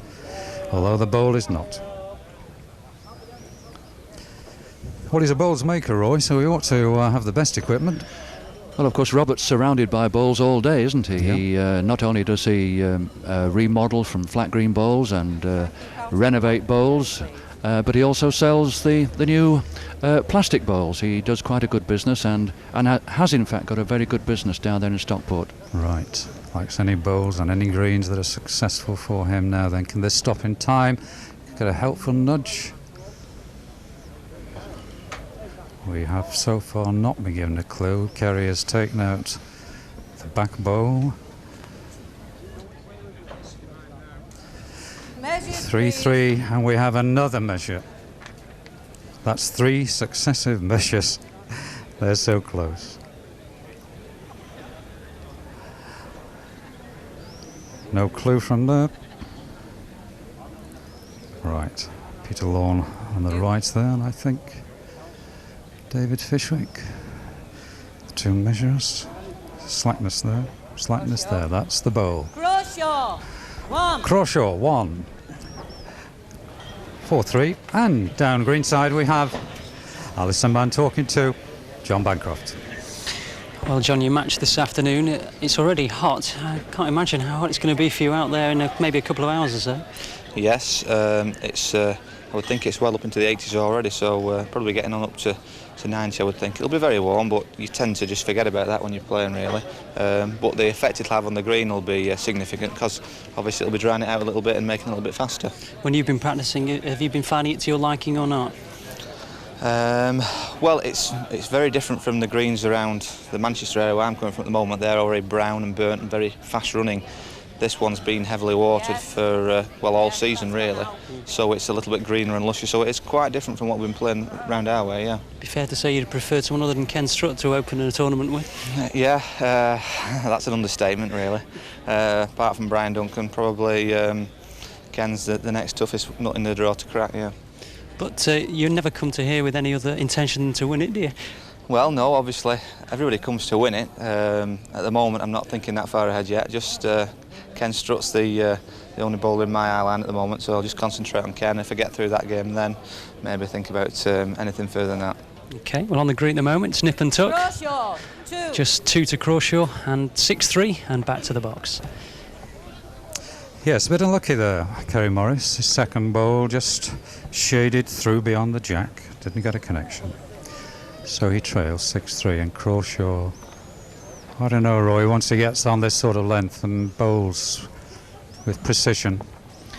although the bowl is not. Well, he's a bowls maker, Roy, so he ought to have the best equipment. Well, of course, Robert's surrounded by bowls all day, isn't he? Yeah. He not only does he remodel from flat green bowls and renovate bowls, but he also sells the new plastic bowls. He does quite a good business and has in fact got a very good business down there in Stockport. Right. Likes any bowls and any greens that are successful for him now then. Can this stop in time? Get a helpful nudge. We have so far not been given a clue. Kerry has taken out the back bowl. 3-3, and we have another measure. That's 3 successive measures. They're so close. No clue from there. Right, Peter Lawn on the right there, and I think David Fishwick. The two measures. Slackness there. Slackness there. That's the bowl. Crawshaw, 1. Crawshaw, 1. 4-3. And down greenside we have Alison Mann talking to John Bancroft. Well, John, your match this afternoon, it's already hot. I can't imagine how hot it's going to be for you out there in maybe a couple of hours or so. Yes, it's. I would think it's well up into the 80s already, so probably getting on up to 90, I would think. It'll be very warm, but you tend to just forget about that when you're playing, really. But the effect it'll have on the green will be significant, because obviously it'll be drying it out a little bit and making it a little bit faster. When you've been practising, have you been finding it to your liking or not? Well, it's very different from the greens around the Manchester area where I'm coming from at the moment. They're already brown and burnt and very fast running. This one's been heavily watered for, well, all season really, so it's a little bit greener and lusher, so it's quite different from what we've been playing around our way, yeah. Be fair to say you'd prefer someone other than Ken Strutt to open a tournament with? Yeah, that's an understatement really. Apart from Brian Duncan, probably Ken's the next toughest nut in the draw to crack, yeah. But you never come to here with any other intention than to win it, do you? Well, no, obviously everybody comes to win it. At the moment I'm not thinking that far ahead yet, just Ken Strutt's the only bowler in my eye line at the moment, so I'll just concentrate on Ken. If I get through that game, then maybe think about anything further than that. OK, well, on the green at the moment, it's nip and tuck. Crawshaw, 2. Just 2 to Crawshaw and 6-3 and back to the box. Yes, a bit unlucky there, Kerry Morris. His second bowl just shaded through beyond the jack, didn't get a connection. So he trails 6-3, and Crawshaw, I don't know, Roy, once he gets on this sort of length and bowls with precision,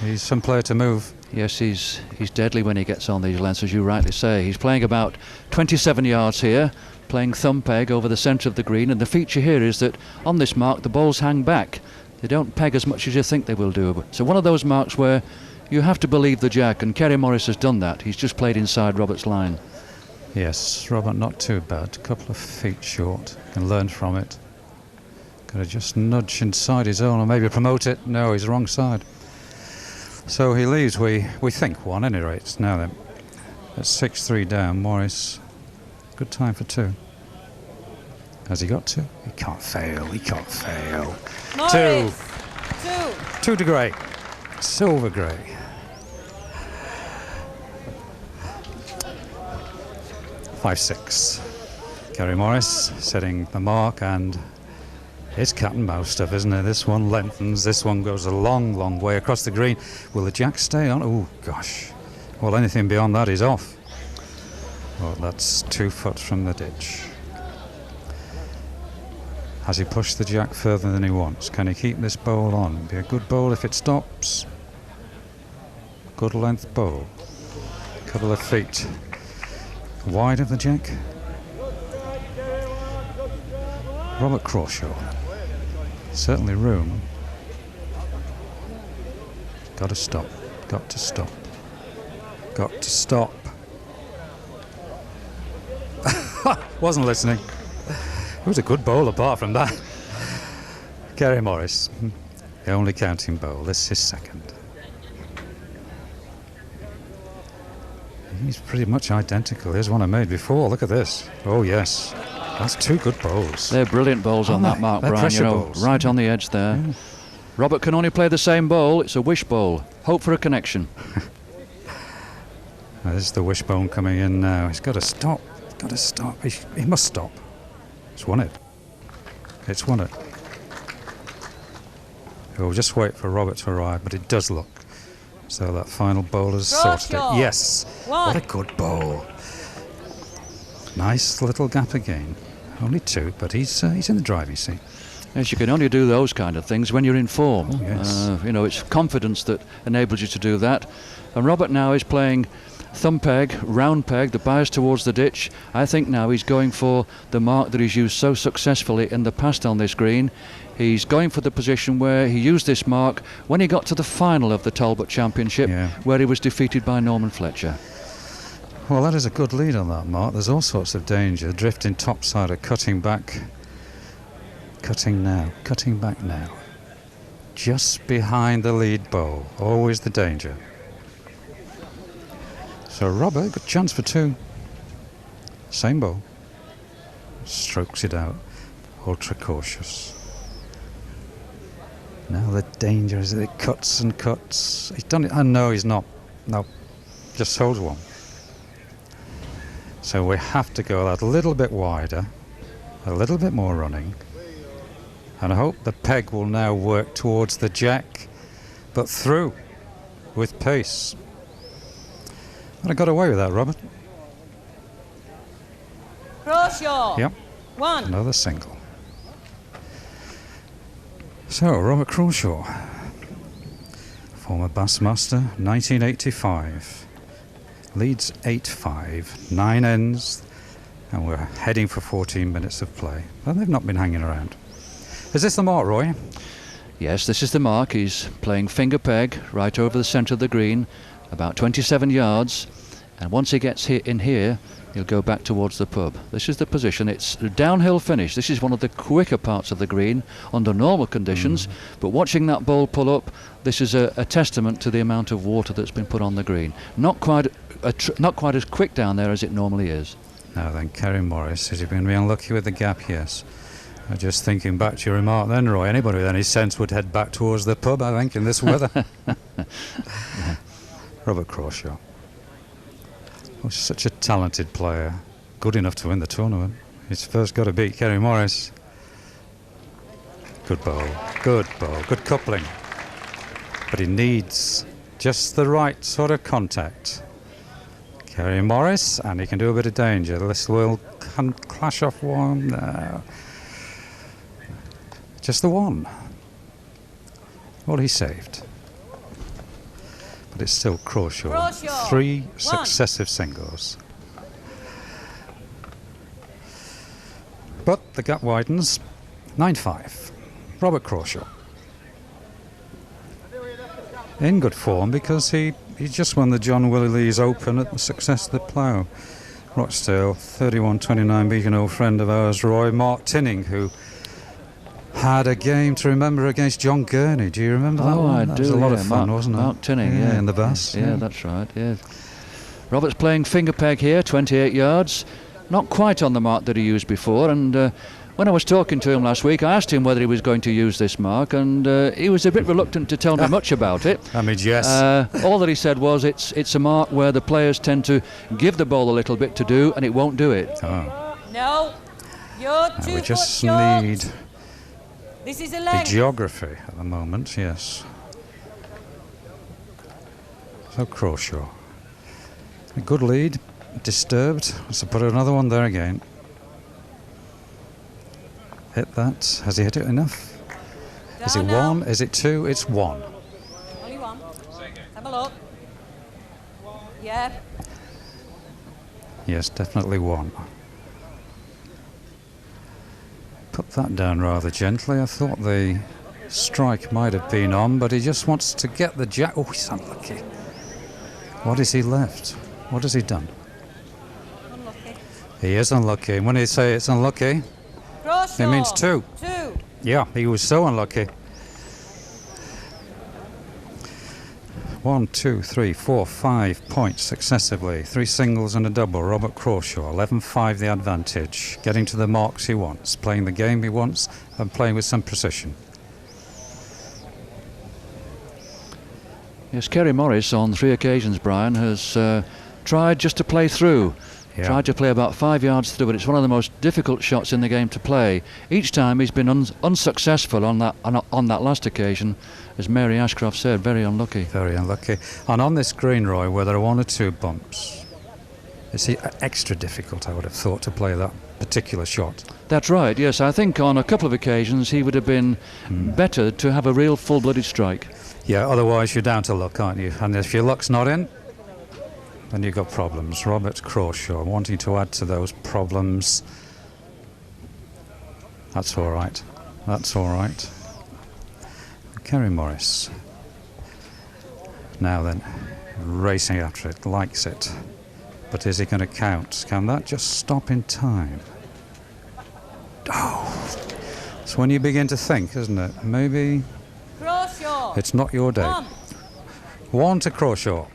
he's some player to move. Yes, he's deadly when he gets on these lengths, as you rightly say. He's playing about 27 yards here, playing thumb peg over the centre of the green, and the feature here is that on this mark the balls hang back. They don't peg as much as you think they will do. So one of those marks where you have to believe the jack, and Kerry Morris has done that. He's just played inside Robert's line. Yes, Robert not too bad, a couple of feet short, can learn from it. Got to just nudge inside his own or maybe promote it. No, he's the wrong side. So he leaves, we think, 1 any rate. Now then, at 6-3 down, Morris, good time for 2. Has he got 2? He can't fail, he can't fail. Morris, 2 to grey, silver grey. 5-6. Kerry Morris setting the mark, and it's cat and mouse stuff, isn't it? This one lengthens, this one goes a long, long way across the green. Will the jack stay on? Oh, gosh. Well, anything beyond that is off. Well, that's 2 foot from the ditch. Has he pushed the jack further than he wants? Can he keep this bowl on? Be a good bowl if it stops. Good length bowl. Couple of feet wide of the jack. Robert Crawshaw. Certainly room. Got to stop. Got to stop. Got to stop. Wasn't listening. It was a good bowl apart from that. Kerry Morris, the only counting bowl. This is his second. He's pretty much identical. Here's one I made before. Look at this. Oh, yes. That's 2 good bowls. They're brilliant bowls on that mark, Brian. Pressure bowls. Right on the edge there. Yeah. Robert can only play the same bowl. It's a wishbowl. Hope for a connection. This is the wishbone coming in now. He's got to stop. Got to stop. He must stop. It's won it. It's won it. We'll just wait for Robert to arrive, but it does look so that final bowl has sorted it. Yes. 1. What a good bowl. Nice little gap again. Only 2, but he's in the driving seat. Yes, you can only do those kind of things when you're in form. Oh, yes. It's confidence that enables you to do that. And Robert now is playing thumb peg, round peg, the bias towards the ditch. I think now he's going for the mark that he's used so successfully in the past on this green. He's going for the position where he used this mark when he got to the final of the Talbot Championship, where he was defeated by Norman Fletcher. Well, that is a good lead on that mark. There's all sorts of danger. Drifting topside or cutting back. Cutting now. Cutting back now. Just behind the lead bowl. Always the danger. So Robert, good chance for 2. Same ball. Strokes it out. Ultra cautious. Now the danger is that it cuts and cuts. He's done it. Oh, no, he's not. No. Just holds one. So we have to go that little bit wider. A little bit more running. And I hope the peg will now work towards the jack, but through with pace. And I got away with that, Robert. Crawshaw. Yep. One. Another single. So, Robert Crawshaw, former Bassmaster, 1985. Leads 8-5, 9 ends, and we're heading for 14 minutes of play. Well, they've not been hanging around. Is this the mark, Roy? Yes, this is the mark. He's playing finger peg right over the centre of the green, about 27 yards. And once he gets in here, he'll go back towards the pub. This is the position. It's a downhill finish. This is one of the quicker parts of the green under normal conditions. But watching that ball pull up, this is a testament to the amount of water that's been put on the green. Not quite as quick down there as it normally is. Now then, Kerry Morris, is he going to be unlucky with the gap? Yes. Just thinking back to your remark then, Roy, anybody with any sense would head back towards the pub, I think, in this weather. Robert Crawshaw. Oh, such a talented player. Good enough to win the tournament. He's first got to beat Kerry Morris. Good ball. Good ball. Good coupling. But he needs just the right sort of contact. Kerry Morris, and he can do a bit of danger. This will clash off one. No. Just the one. Well, he saved. But it's still Crawshaw. 3 successive singles. But the gap widens. 9-5. Robert Crawshaw. In good form because he just won the John Willie Lees Open at the Success of the Plough. Rochdale, 31-29, beat an old friend of ours, Roy Mark Tinning, who had a game to remember against John Gurney. Do you remember that one? That was a lot of fun, wasn't it? Mark Tinning, yeah. In the Bass. Yeah, that's right, yeah. Robert's playing finger peg here, 28 yards. Not quite on the mark that he used before, and when I was talking to him last week, I asked him whether he was going to use this mark, and he was a bit reluctant to tell me much about it. I mean, yes. All that he said was it's a mark where the players tend to give the ball a little bit to do, and it won't do it. Oh. No, you're We just need this is a the length. geography at the moment, yes. So Crawshaw. A good lead, disturbed. So put another one there again. Hit that. Has he hit it enough? Is it one? Is it two? It's one. Only one. Have a look. Yeah. Yes, definitely one. Put that down rather gently. I thought the strike might have been on, but he just wants to get the jack. Oh, he's unlucky. What has he left? What has he done? Unlucky. He is unlucky. When they say it's unlucky, it means two. Two. Yeah, he was so unlucky. 1, 2, 3, 4, 5 points successively. 3 singles and a double. Robert Crawshaw, 11-5 the advantage. Getting to the marks he wants. Playing the game he wants and playing with some precision. Yes, Kerry Morris on 3 occasions, Brian, has tried just to play through. Yeah. Tried to play about 5 yards through, but it's one of the most difficult shots in the game to play. Each time he's been unsuccessful on that last occasion. As Mary Ashcroft said, very unlucky. Very unlucky. And on this green, Roy, where there are 1 or 2 bumps, it's extra difficult, I would have thought, to play that particular shot. That's right, yes. I think on a couple of occasions he would have been better to have a real full-blooded strike. Yeah, otherwise you're down to luck, aren't you? And if your luck's not in, then you've got problems. Robert Crawshaw wanting to add to those problems. That's all right. That's all right. Kerry Morris. Now then, racing after it, likes it. But is he going to count? Can that just stop in time? Oh! It's when you begin to think, isn't it? Maybe Crawshaw. it's not your day. 1 to Crawshaw.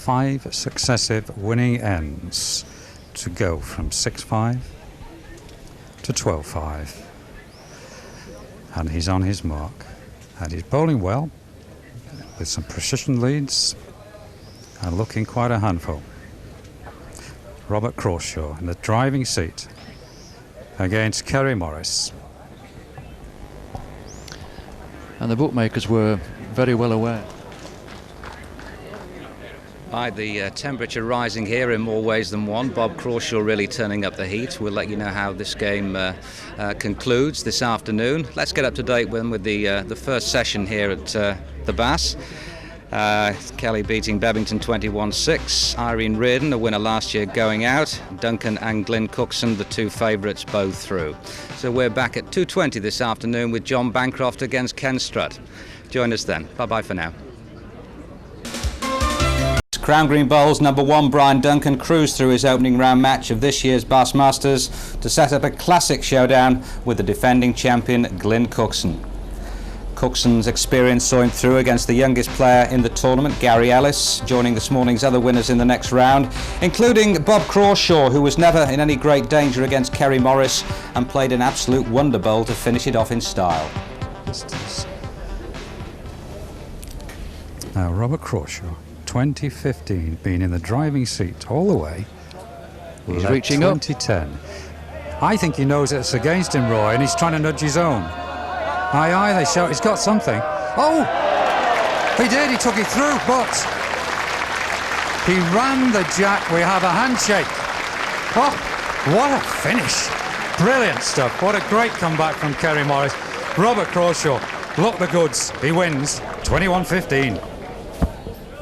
5 successive winning ends to go from 6-5 to 12-5. And he's on his mark. And he's bowling well, with some precision leads, and looking quite a handful. Robert Crawshaw in the driving seat against Kerry Morris. And the bookmakers were very well aware. The temperature rising here in more ways than one. Bob Crawshaw really turning up the heat. We'll let you know how this game concludes this afternoon. Let's get up to date with the first session here at the Bass. Kelly beating Bevington 21-6. Irene Reardon, a winner last year, going out. Duncan and Glyn Cookson, the 2 favourites, both through. So we're back at 2:20 this afternoon with John Bancroft against Ken Strutt. Join us then. Bye-bye for now. Crown Green Bowls number 1 Brian Duncan cruised through his opening round match of this year's Bass Masters to set up a classic showdown with the defending champion Glyn Cookson. Cookson's experience saw him through against the youngest player in the tournament, Gary Ellis, joining this morning's other winners in the next round, including Bob Crawshaw, who was never in any great danger against Kerry Morris and played an absolute wonder bowl to finish it off in style. Now Robert Crawshaw, 2015, been in the driving seat all the way. He's reaching up. 2010. I think he knows it's against him, Roy, and he's trying to nudge his own. Aye, they shout, he's got something. Oh! He did, he took it through, but he ran the jack. We have a handshake. Oh, what a finish. Brilliant stuff. What a great comeback from Kerry Morris. Robert Crawshaw, look the goods. He wins 21-15.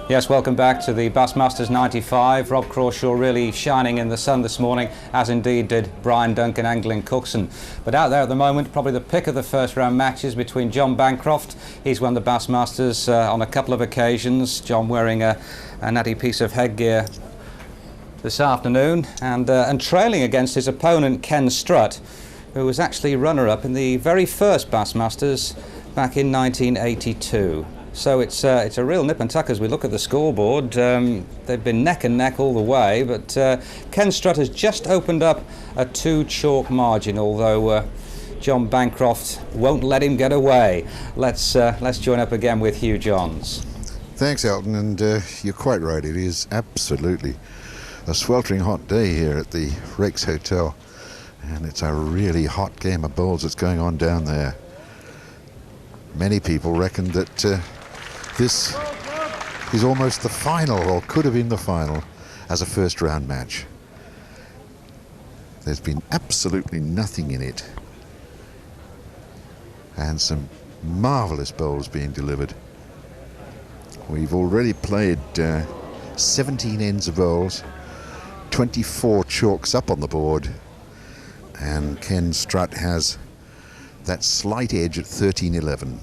Yes, welcome back to the Bass Masters 95. Rob Crawshaw really shining in the sun this morning, as indeed did Brian Duncan and Glyn Cookson. But out there at the moment, probably the pick of the first round matches between John Bancroft. He's won the Bass Masters on a couple of occasions. John wearing a natty piece of headgear this afternoon, and trailing against his opponent Ken Strutt, who was actually runner-up in the very first Bass Masters back in 1982. So it's a real nip and tuck as we look at the scoreboard. They've been neck and neck all the way, but Ken Strutt has just opened up a 2 chalk margin, although John Bancroft won't let him get away. Let's join up again with Hugh Johns. Thanks, Elton, and you're quite right. It is absolutely a sweltering hot day here at the Rakes Hotel, and it's a really hot game of bowls that's going on down there. Many people reckon that this is almost the final, or could have been the final, as a first round match. There's been absolutely nothing in it, and some marvellous bowls being delivered. We've already played 17 ends of bowls, 24 chalks up on the board, and Ken Strutt has that slight edge at 13-11.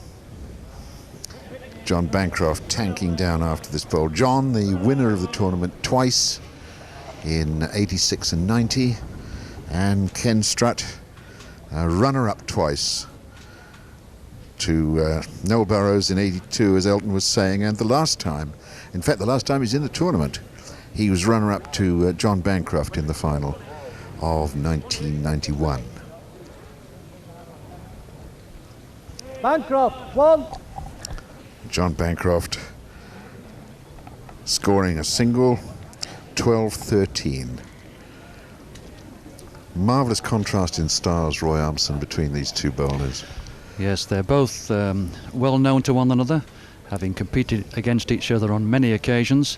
John Bancroft tanking down after this bowl. John, the winner of the tournament twice in 86 and 90, and Ken Strutt, runner-up twice to Noel Burrows in 82, as Elton was saying, and the last time he's in the tournament, he was runner-up to John Bancroft in the final of 1991. Bancroft, 1. John Bancroft scoring a single, 12-13. Marvellous contrast in styles, Roy Armstrong, between these two bowlers. Yes, they're both well known to one another, having competed against each other on many occasions.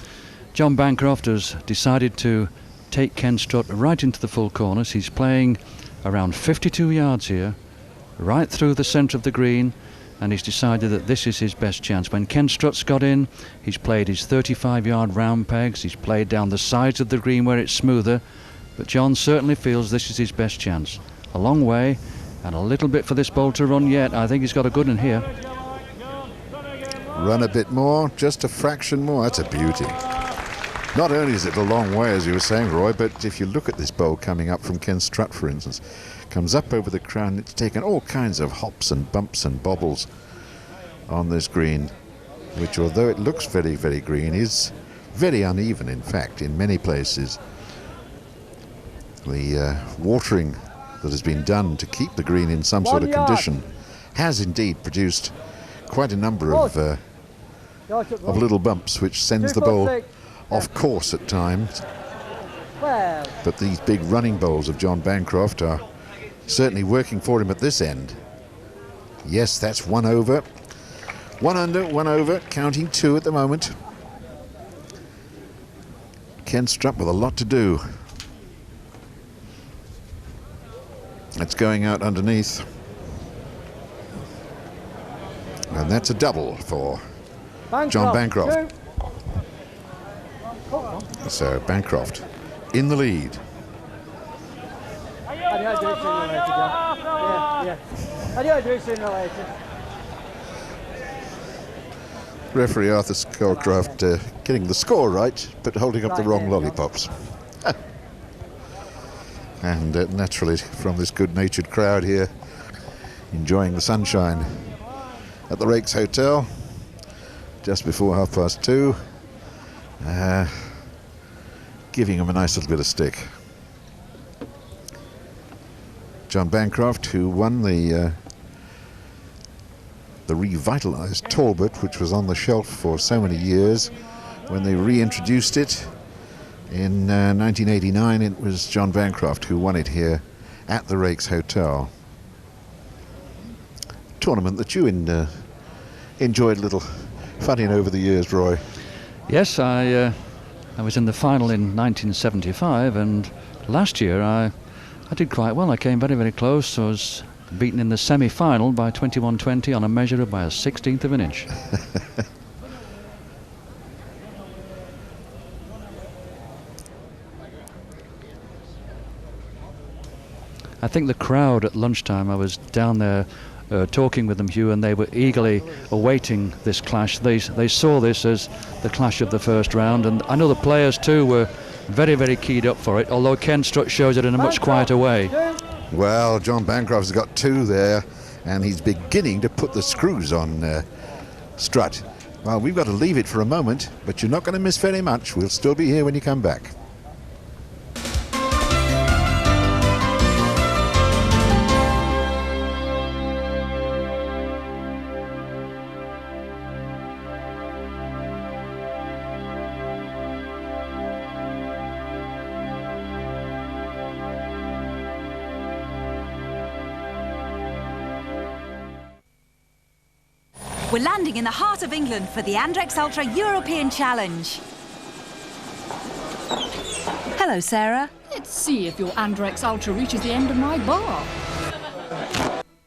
John Bancroft has decided to take Ken Strutt right into the full corners. He's playing around 52 yards here, right through the centre of the green, and he's decided that this is his best chance. When Ken Strutt's got in, he's played his 35-yard round pegs, he's played down the sides of the green where it's smoother, but John certainly feels this is his best chance. A long way, and a little bit for this bowl to run yet. I think he's got a good one here. Run a bit more, just a fraction more. That's a beauty. Not only is it a long way, as you were saying, Roy, but if you look at this bowl coming up from Ken Strutt, for instance, comes up over the crown, it's taken all kinds of hops and bumps and bobbles on this green, which, although it looks very, very green, is very uneven, in fact, in many places. The watering that has been done to keep the green in some sort of condition has indeed produced quite a number of little bumps which sends the bowl off course at times. But these big running bowls of John Bancroft are certainly working for him at this end. Yes, that's 1 over. 1 under, 1 over, counting 2 at the moment. K Strutt with a lot to do. It's going out underneath. And that's a double for John Bancroft. So Bancroft in the lead. Referee Arthur Scowcroft getting the score right, but holding up the wrong lollipops. And naturally, from this good-natured crowd here, enjoying the sunshine at the Rakes Hotel, just before 2:30, giving him a nice little bit of stick. John Bancroft, who won the revitalised Talbot, which was on the shelf for so many years. When they reintroduced it in 1989, it was John Bancroft who won it here at the Rakes Hotel. Tournament that you enjoyed a little funning over the years, Roy. Yes, I was in the final in 1975, and last year I did quite well. I came very, very close. I was beaten in the semi-final by 21-20 on a measure of by a 1/16 of an inch. I think the crowd at lunchtime, I was down there talking with them, Hugh, and they were eagerly awaiting this clash. They saw this as the clash of the first round, and I know the players too were very, very keyed up for it, although K Strutt shows it in a much quieter way. Well, John Bancroft's got 2 there, and he's beginning to put the screws on Strutt. Well, we've got to leave it for a moment, but you're not going to miss very much. We'll still be here when you come back. We're landing in the heart of England for the Andrex Ultra European Challenge. Hello, Sarah. Let's see if your Andrex Ultra reaches the end of my bar.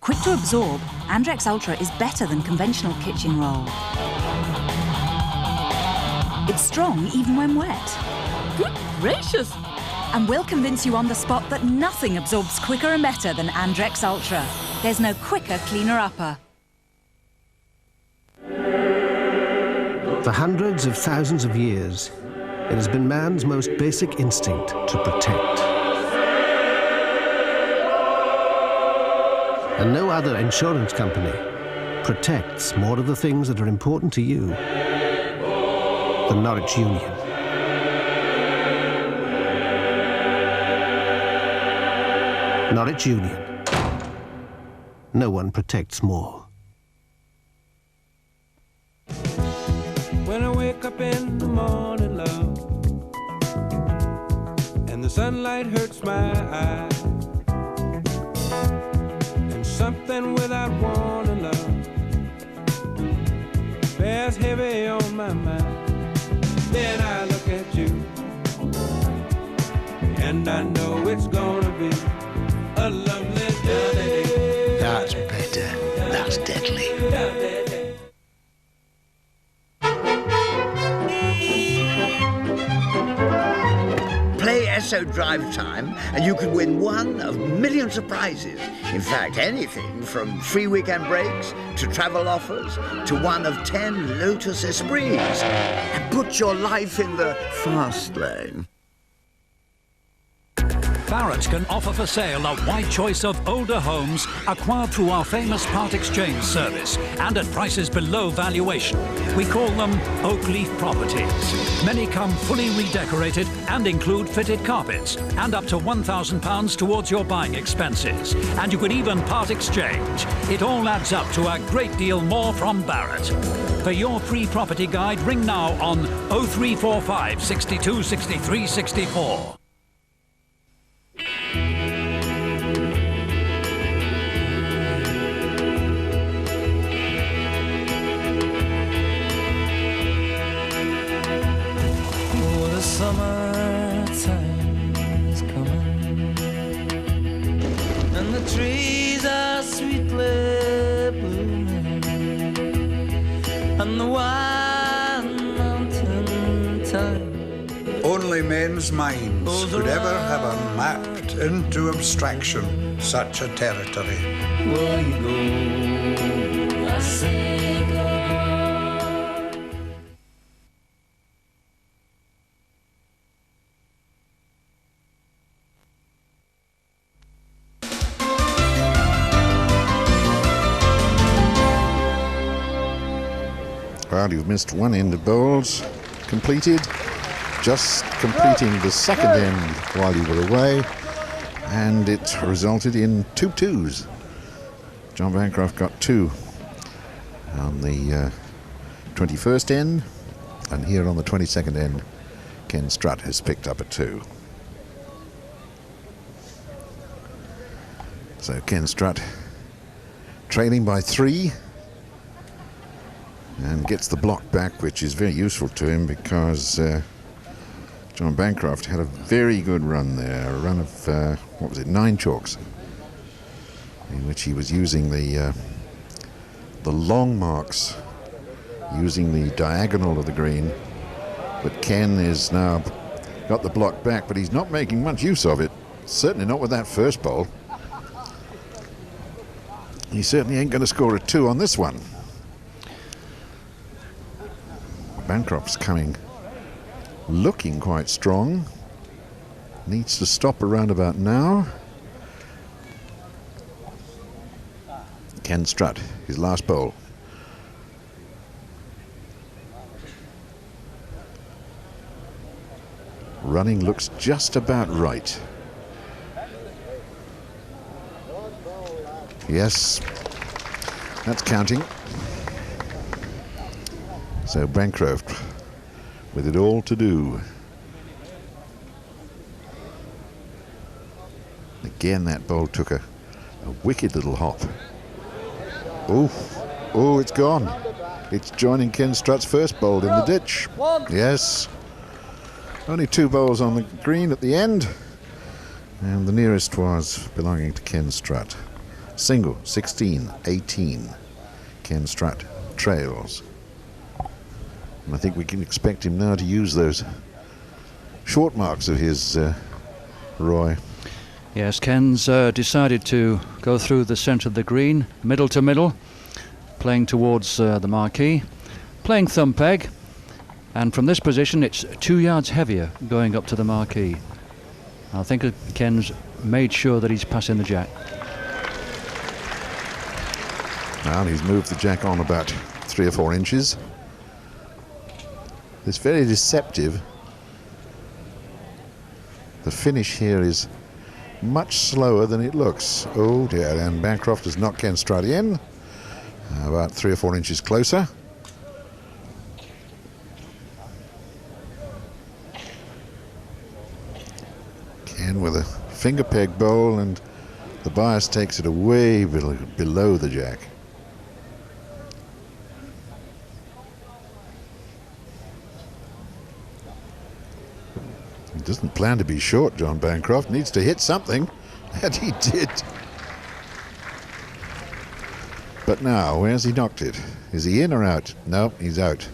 Quick to absorb, Andrex Ultra is better than conventional kitchen roll. It's strong even when wet. Good gracious! And we'll convince you on the spot that nothing absorbs quicker and better than Andrex Ultra. There's no quicker, cleaner upper. For hundreds of thousands of years, it has been man's most basic instinct to protect. And no other insurance company protects more of the things that are important to you than Norwich Union. Norwich Union. No one protects more. When I wake up in the morning, love, and the sunlight hurts my eyes, and something without warning, love, bears heavy on my mind. Then I look at you, and I know it's gonna be a lovely day. That's better. That's deadly. Play Esso Drive Time and you could win one of millions of prizes. In fact, anything from free weekend breaks to travel offers to one of 10 Lotus Esprits. And put your life in the fast lane. Barratt can offer for sale a wide choice of older homes acquired through our famous part exchange service and at prices below valuation. We call them Oakleaf Properties. Many come fully redecorated and include fitted carpets and up to £1,000 towards your buying expenses. And you can even part exchange. It all adds up to a great deal more from Barratt. For your free property guide, ring now on 0345 62 63 64. Summertime is coming, and the trees are sweetly blooming, and the wild mountain thyme. Only men's minds could ever have mapped into abstraction such a territory. Where you go, I say goodbye. Well, you've missed one end of bowls completed, just completing the second end while you were away, and it resulted in 2 twos. John Bancroft got 2 on the 21st end, and here on the 22nd end, Ken Strutt has picked up a 2. So Ken Strutt trailing by 3. And gets the block back, which is very useful to him because John Bancroft had a very good run there, a run of, 9 chalks, in which he was using the long marks, using the diagonal of the green. But Ken is now got the block back, but he's not making much use of it, certainly not with that first bowl. He certainly ain't going to score a 2 on this one. Bancroft's coming, looking quite strong. Needs to stop around about now. Ken Strutt, his last bowl. Running looks just about right. Yes, that's counting. So Bancroft with it all to do. Again, that bowl took a wicked little hop. Oh, it's gone. It's joining Ken Strutt's first bowl in the ditch. Yes. Only 2 bowls on the green at the end. And the nearest was belonging to Ken Strutt. Single, 16-18. Ken Strutt trails. And I think we can expect him now to use those short marks of his, Roy. Yes, Ken's decided to go through the centre of the green, middle to middle, playing towards the marquee, playing thumb peg, and from this position it's 2 yards heavier going up to the marquee. I think Ken's made sure that he's passing the jack. Now he's moved the jack on about 3 or 4 inches. It's very deceptive. The finish here is much slower than it looks. Oh dear, and Bancroft has knocked Ken Strutt in. About 3 or 4 inches closer. Ken with a finger peg bowl, and the bias takes it away below the jack. He doesn't plan to be short, John Bancroft. Needs to hit something, and he did. But now, where's he knocked it? Is he in or out? No, he's out.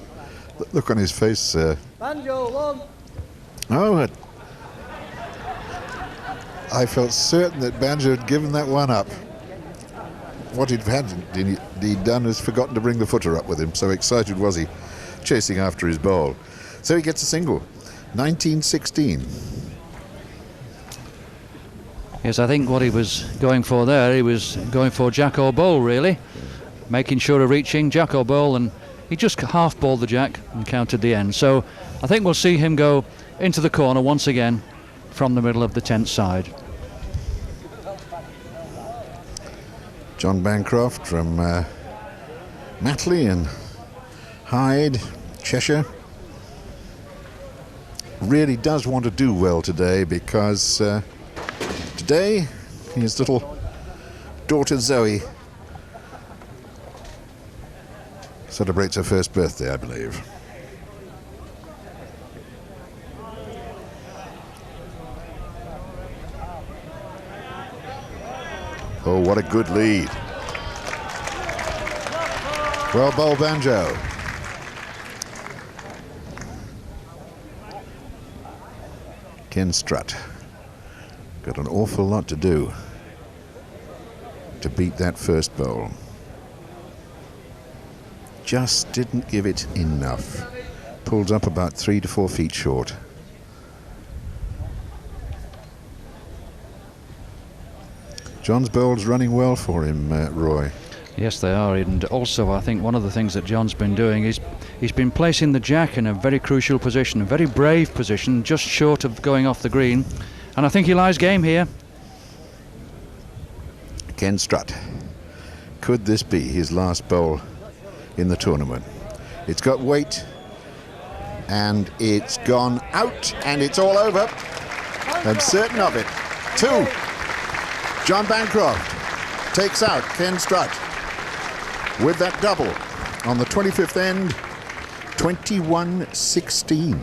Look on his face. Banjo, 1. Oh, I felt certain that Banjo had given that one up. What he'd done is forgotten to bring the footer up with him, so excited was he, chasing after his ball. So he gets a single, 19-16. Yes, I think what he was going for there, he was going for jack or bowl, really. Making sure of reaching jack or bowl, and he just half-balled the jack and counted the end. So I think we'll see him go into the corner once again from the middle of the 10th side. John Bancroft from Matley and Hyde, Cheshire, really does want to do well today, because today his little daughter Zoe celebrates her first birthday, I believe. Oh, what a good lead. Well bowled, Banjo. K Strutt got an awful lot to do to beat that first bowl. Just didn't give it enough. Pulled up about 3 to 4 feet short. John's bowls running well for him, Roy. Yes, they are, and also I think one of the things that John's been doing is he's been placing the jack in a very crucial position, a very brave position, just short of going off the green, and I think he lies game here. K Strutt. Could this be his last bowl in the tournament? It's got weight, and it's gone out, and it's all over. I'm certain of it. 2. John Bancroft takes out K Strutt with that double on the 25th end, 21-16.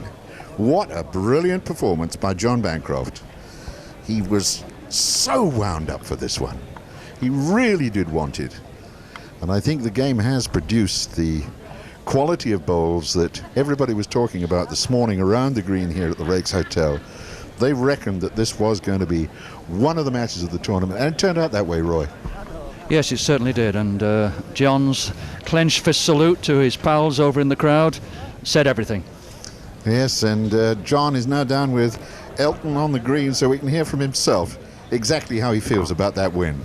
What a brilliant performance by John Bancroft. He was so wound up for this one. He really did want it. And I think the game has produced the quality of bowls that everybody was talking about this morning around the green here at the Rakes Hotel. They reckoned that this was going to be one of the matches of the tournament, and it turned out that way, Roy. Yes, it certainly did, and John's clenched fist salute to his pals over in the crowd said everything. Yes, and John is now down with Elton on the green, so we can hear from himself exactly how he feels about that win.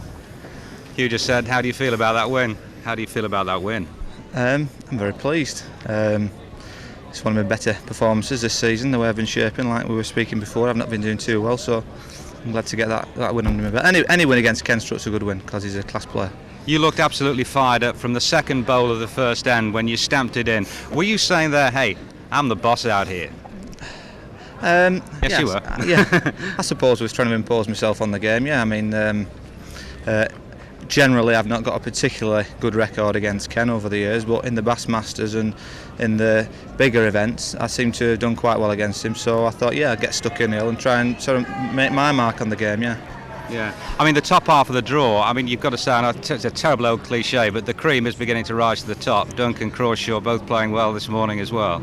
Hugh just said, how do you feel about that win? How do you feel about that win? I'm very pleased. It's one of my better performances this season, the way I've been shaping, like we were speaking before. I've not been doing too well, so I'm glad to get that win under me. But any win against K Strutt's a good win, because he's a class player. You looked absolutely fired up from the second bowl of the first end when you stamped it in. Were you saying there, hey, I'm the boss out here? Yes, you were. Yeah, I suppose I was trying to impose myself on the game. Yeah, I mean, generally I've not got a particularly good record against Ken over the years, but in the Bassmasters and in the bigger events I seem to have done quite well against him, so I thought, yeah, I'd get stuck in hill and try and sort of make my mark on the game. Yeah, I mean the top half of the draw, I mean you've got to say, it's a terrible old cliche, but the cream is beginning to rise to the top. Duncan, Crawshaw both playing well this morning as well.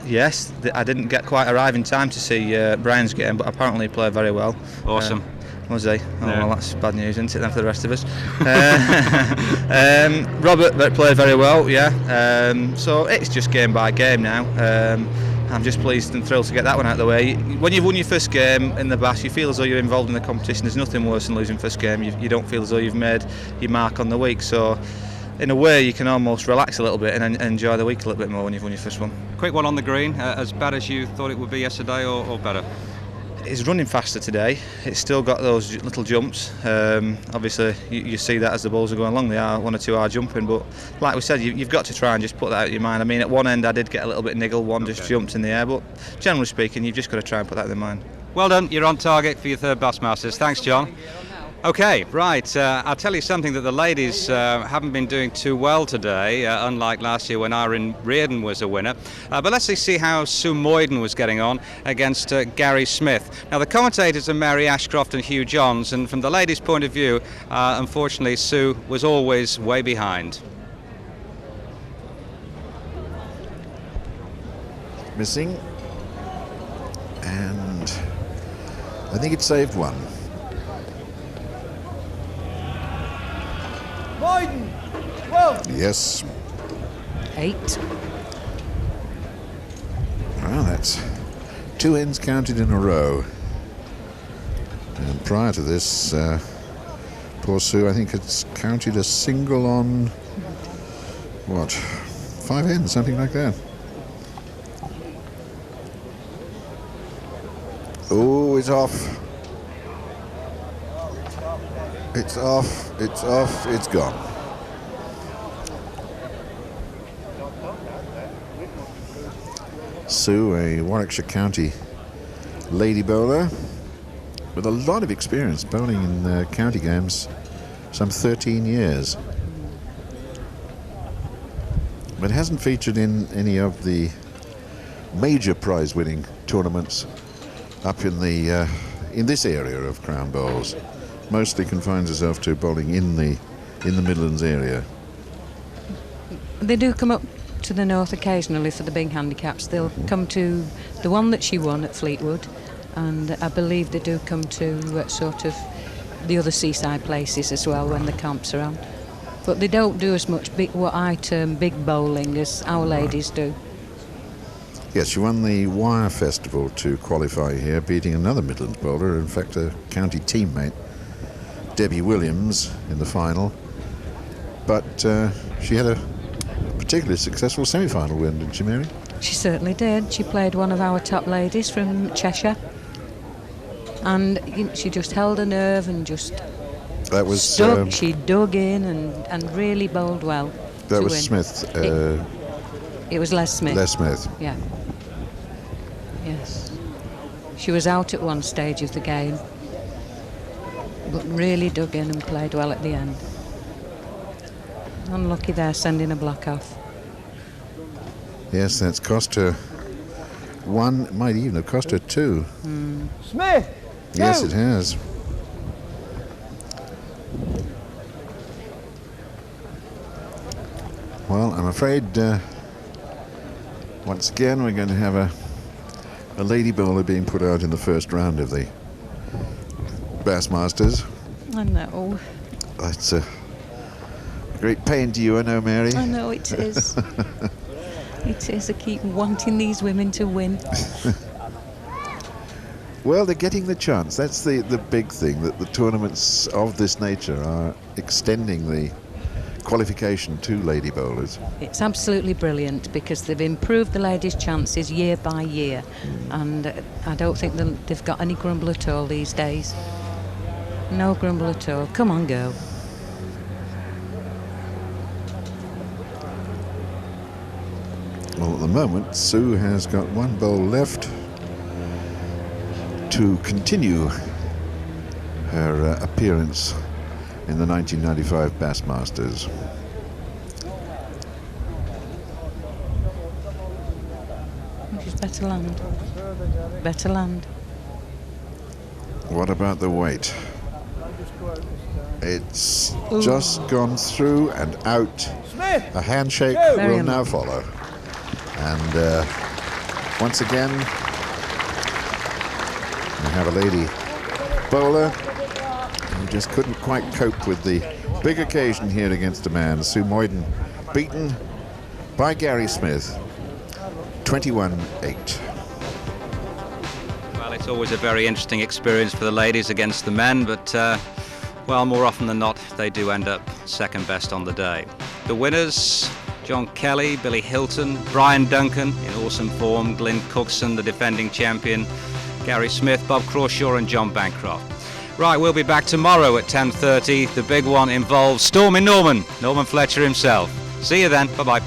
Yes, I didn't quite arrive in time to see Brian's game, but apparently he played very well. Awesome. Was he? Oh, yeah. Well, that's bad news, isn't it, then, for the rest of us? Robert played very well, yeah. So it's just game by game now. I'm just pleased and thrilled to get that one out of the way. When you've won your first game in the Bass, you feel as though you're involved in the competition. There's nothing worse than losing first game. You don't feel as though you've made your mark on the week. So in a way, you can almost relax a little bit and enjoy the week a little bit more when you've won your first one. Quick one on the green. As bad as you thought it would be yesterday, or better? It's running faster today. It's still got those little jumps. Obviously, you see that as the balls are going along. They are, 1 or 2 are jumping, but like we said, you've got to try and just put that out of your mind. I mean, at one end I did get a little bit niggle, one just jumped in the air, but generally speaking, you've just got to try and put that in your mind. Well done, you're on target for your third Bassmasters. Thanks, John. Okay, right, I'll tell you something that the ladies haven't been doing too well today, unlike last year when Irene Reardon was a winner. But let's see how Sue Moyden was getting on against Gary Smith. Now, the commentators are Mary Ashcroft and Hugh Johns, and from the ladies' point of view, unfortunately, Sue was always way behind. Missing, and I think it saved one. Moyden, 12. Yes. 8. Well, that's 2 ends counted in a row. And prior to this, poor Sue, I think, had counted a single on, what, 5 ends, something like that. Oh, it's off. It's off, it's off, it's gone. Sue, a Warwickshire County lady bowler with a lot of experience bowling in county games, some 13 years. But hasn't featured in any of the major prize-winning tournaments up in the in this area of Crown Bowls. Mostly confines herself to bowling in the Midlands area. They do come up to the north occasionally for the big handicaps. They'll come to the one that she won at Fleetwood, and I believe they do come to sort of the other seaside places as well when the camps are on. But they don't do as much what I term big bowling as our ladies do. Yes, she won the Wire Festival to qualify here, beating another Midlands bowler, in fact a county teammate, Debbie Williams, in the final. But she had a particularly successful semi-final win, didn't she, Mary? She certainly did. She played one of our top ladies from Cheshire, and she just held her nerve and just she dug in and really bowled well. That was win. Smith. It was Les Smith. Les Smith. Yeah. Yes. She was out at one stage of the game, but really dug in and played well at the end. Unlucky there, sending a block off. Yes, that's cost her one, might even have cost her 2. Smith! Yes, it has. Well, I'm afraid once again we're going to have a lady bowler being put out in the first round of the Bassmasters. I know. That's a great pain to you, I know, Mary. I know it is. It is. I keep wanting these women to win. Well, they're getting the chance. That's the big thing, that the tournaments of this nature are extending the qualification to lady bowlers. It's absolutely brilliant because they've improved the ladies' chances year by year, and I don't think they've got any grumble at all these days. No grumble at all. Come on, girl. Well, at the moment, Sue has got 1 bowl left to continue her appearance in the 1995 Bassmasters. She's better land. Better land. What about the weight? It's just gone through and out. Smith! A handshake will now follow. And once again, we have a lady bowler who just couldn't quite cope with the big occasion here against a man. Sue Moyden beaten by Gary Smith, 21-8. Well, it's always a very interesting experience for the ladies against the men, but well, more often than not, they do end up second best on the day. The winners: John Kelly, Billy Hilton, Brian Duncan in awesome form, Glyn Cookson, the defending champion, Gary Smith, Bob Crawshaw and John Bancroft. Right, we'll be back tomorrow at 10:30. The big one involves Stormy Norman Fletcher himself. See you then. Bye-bye.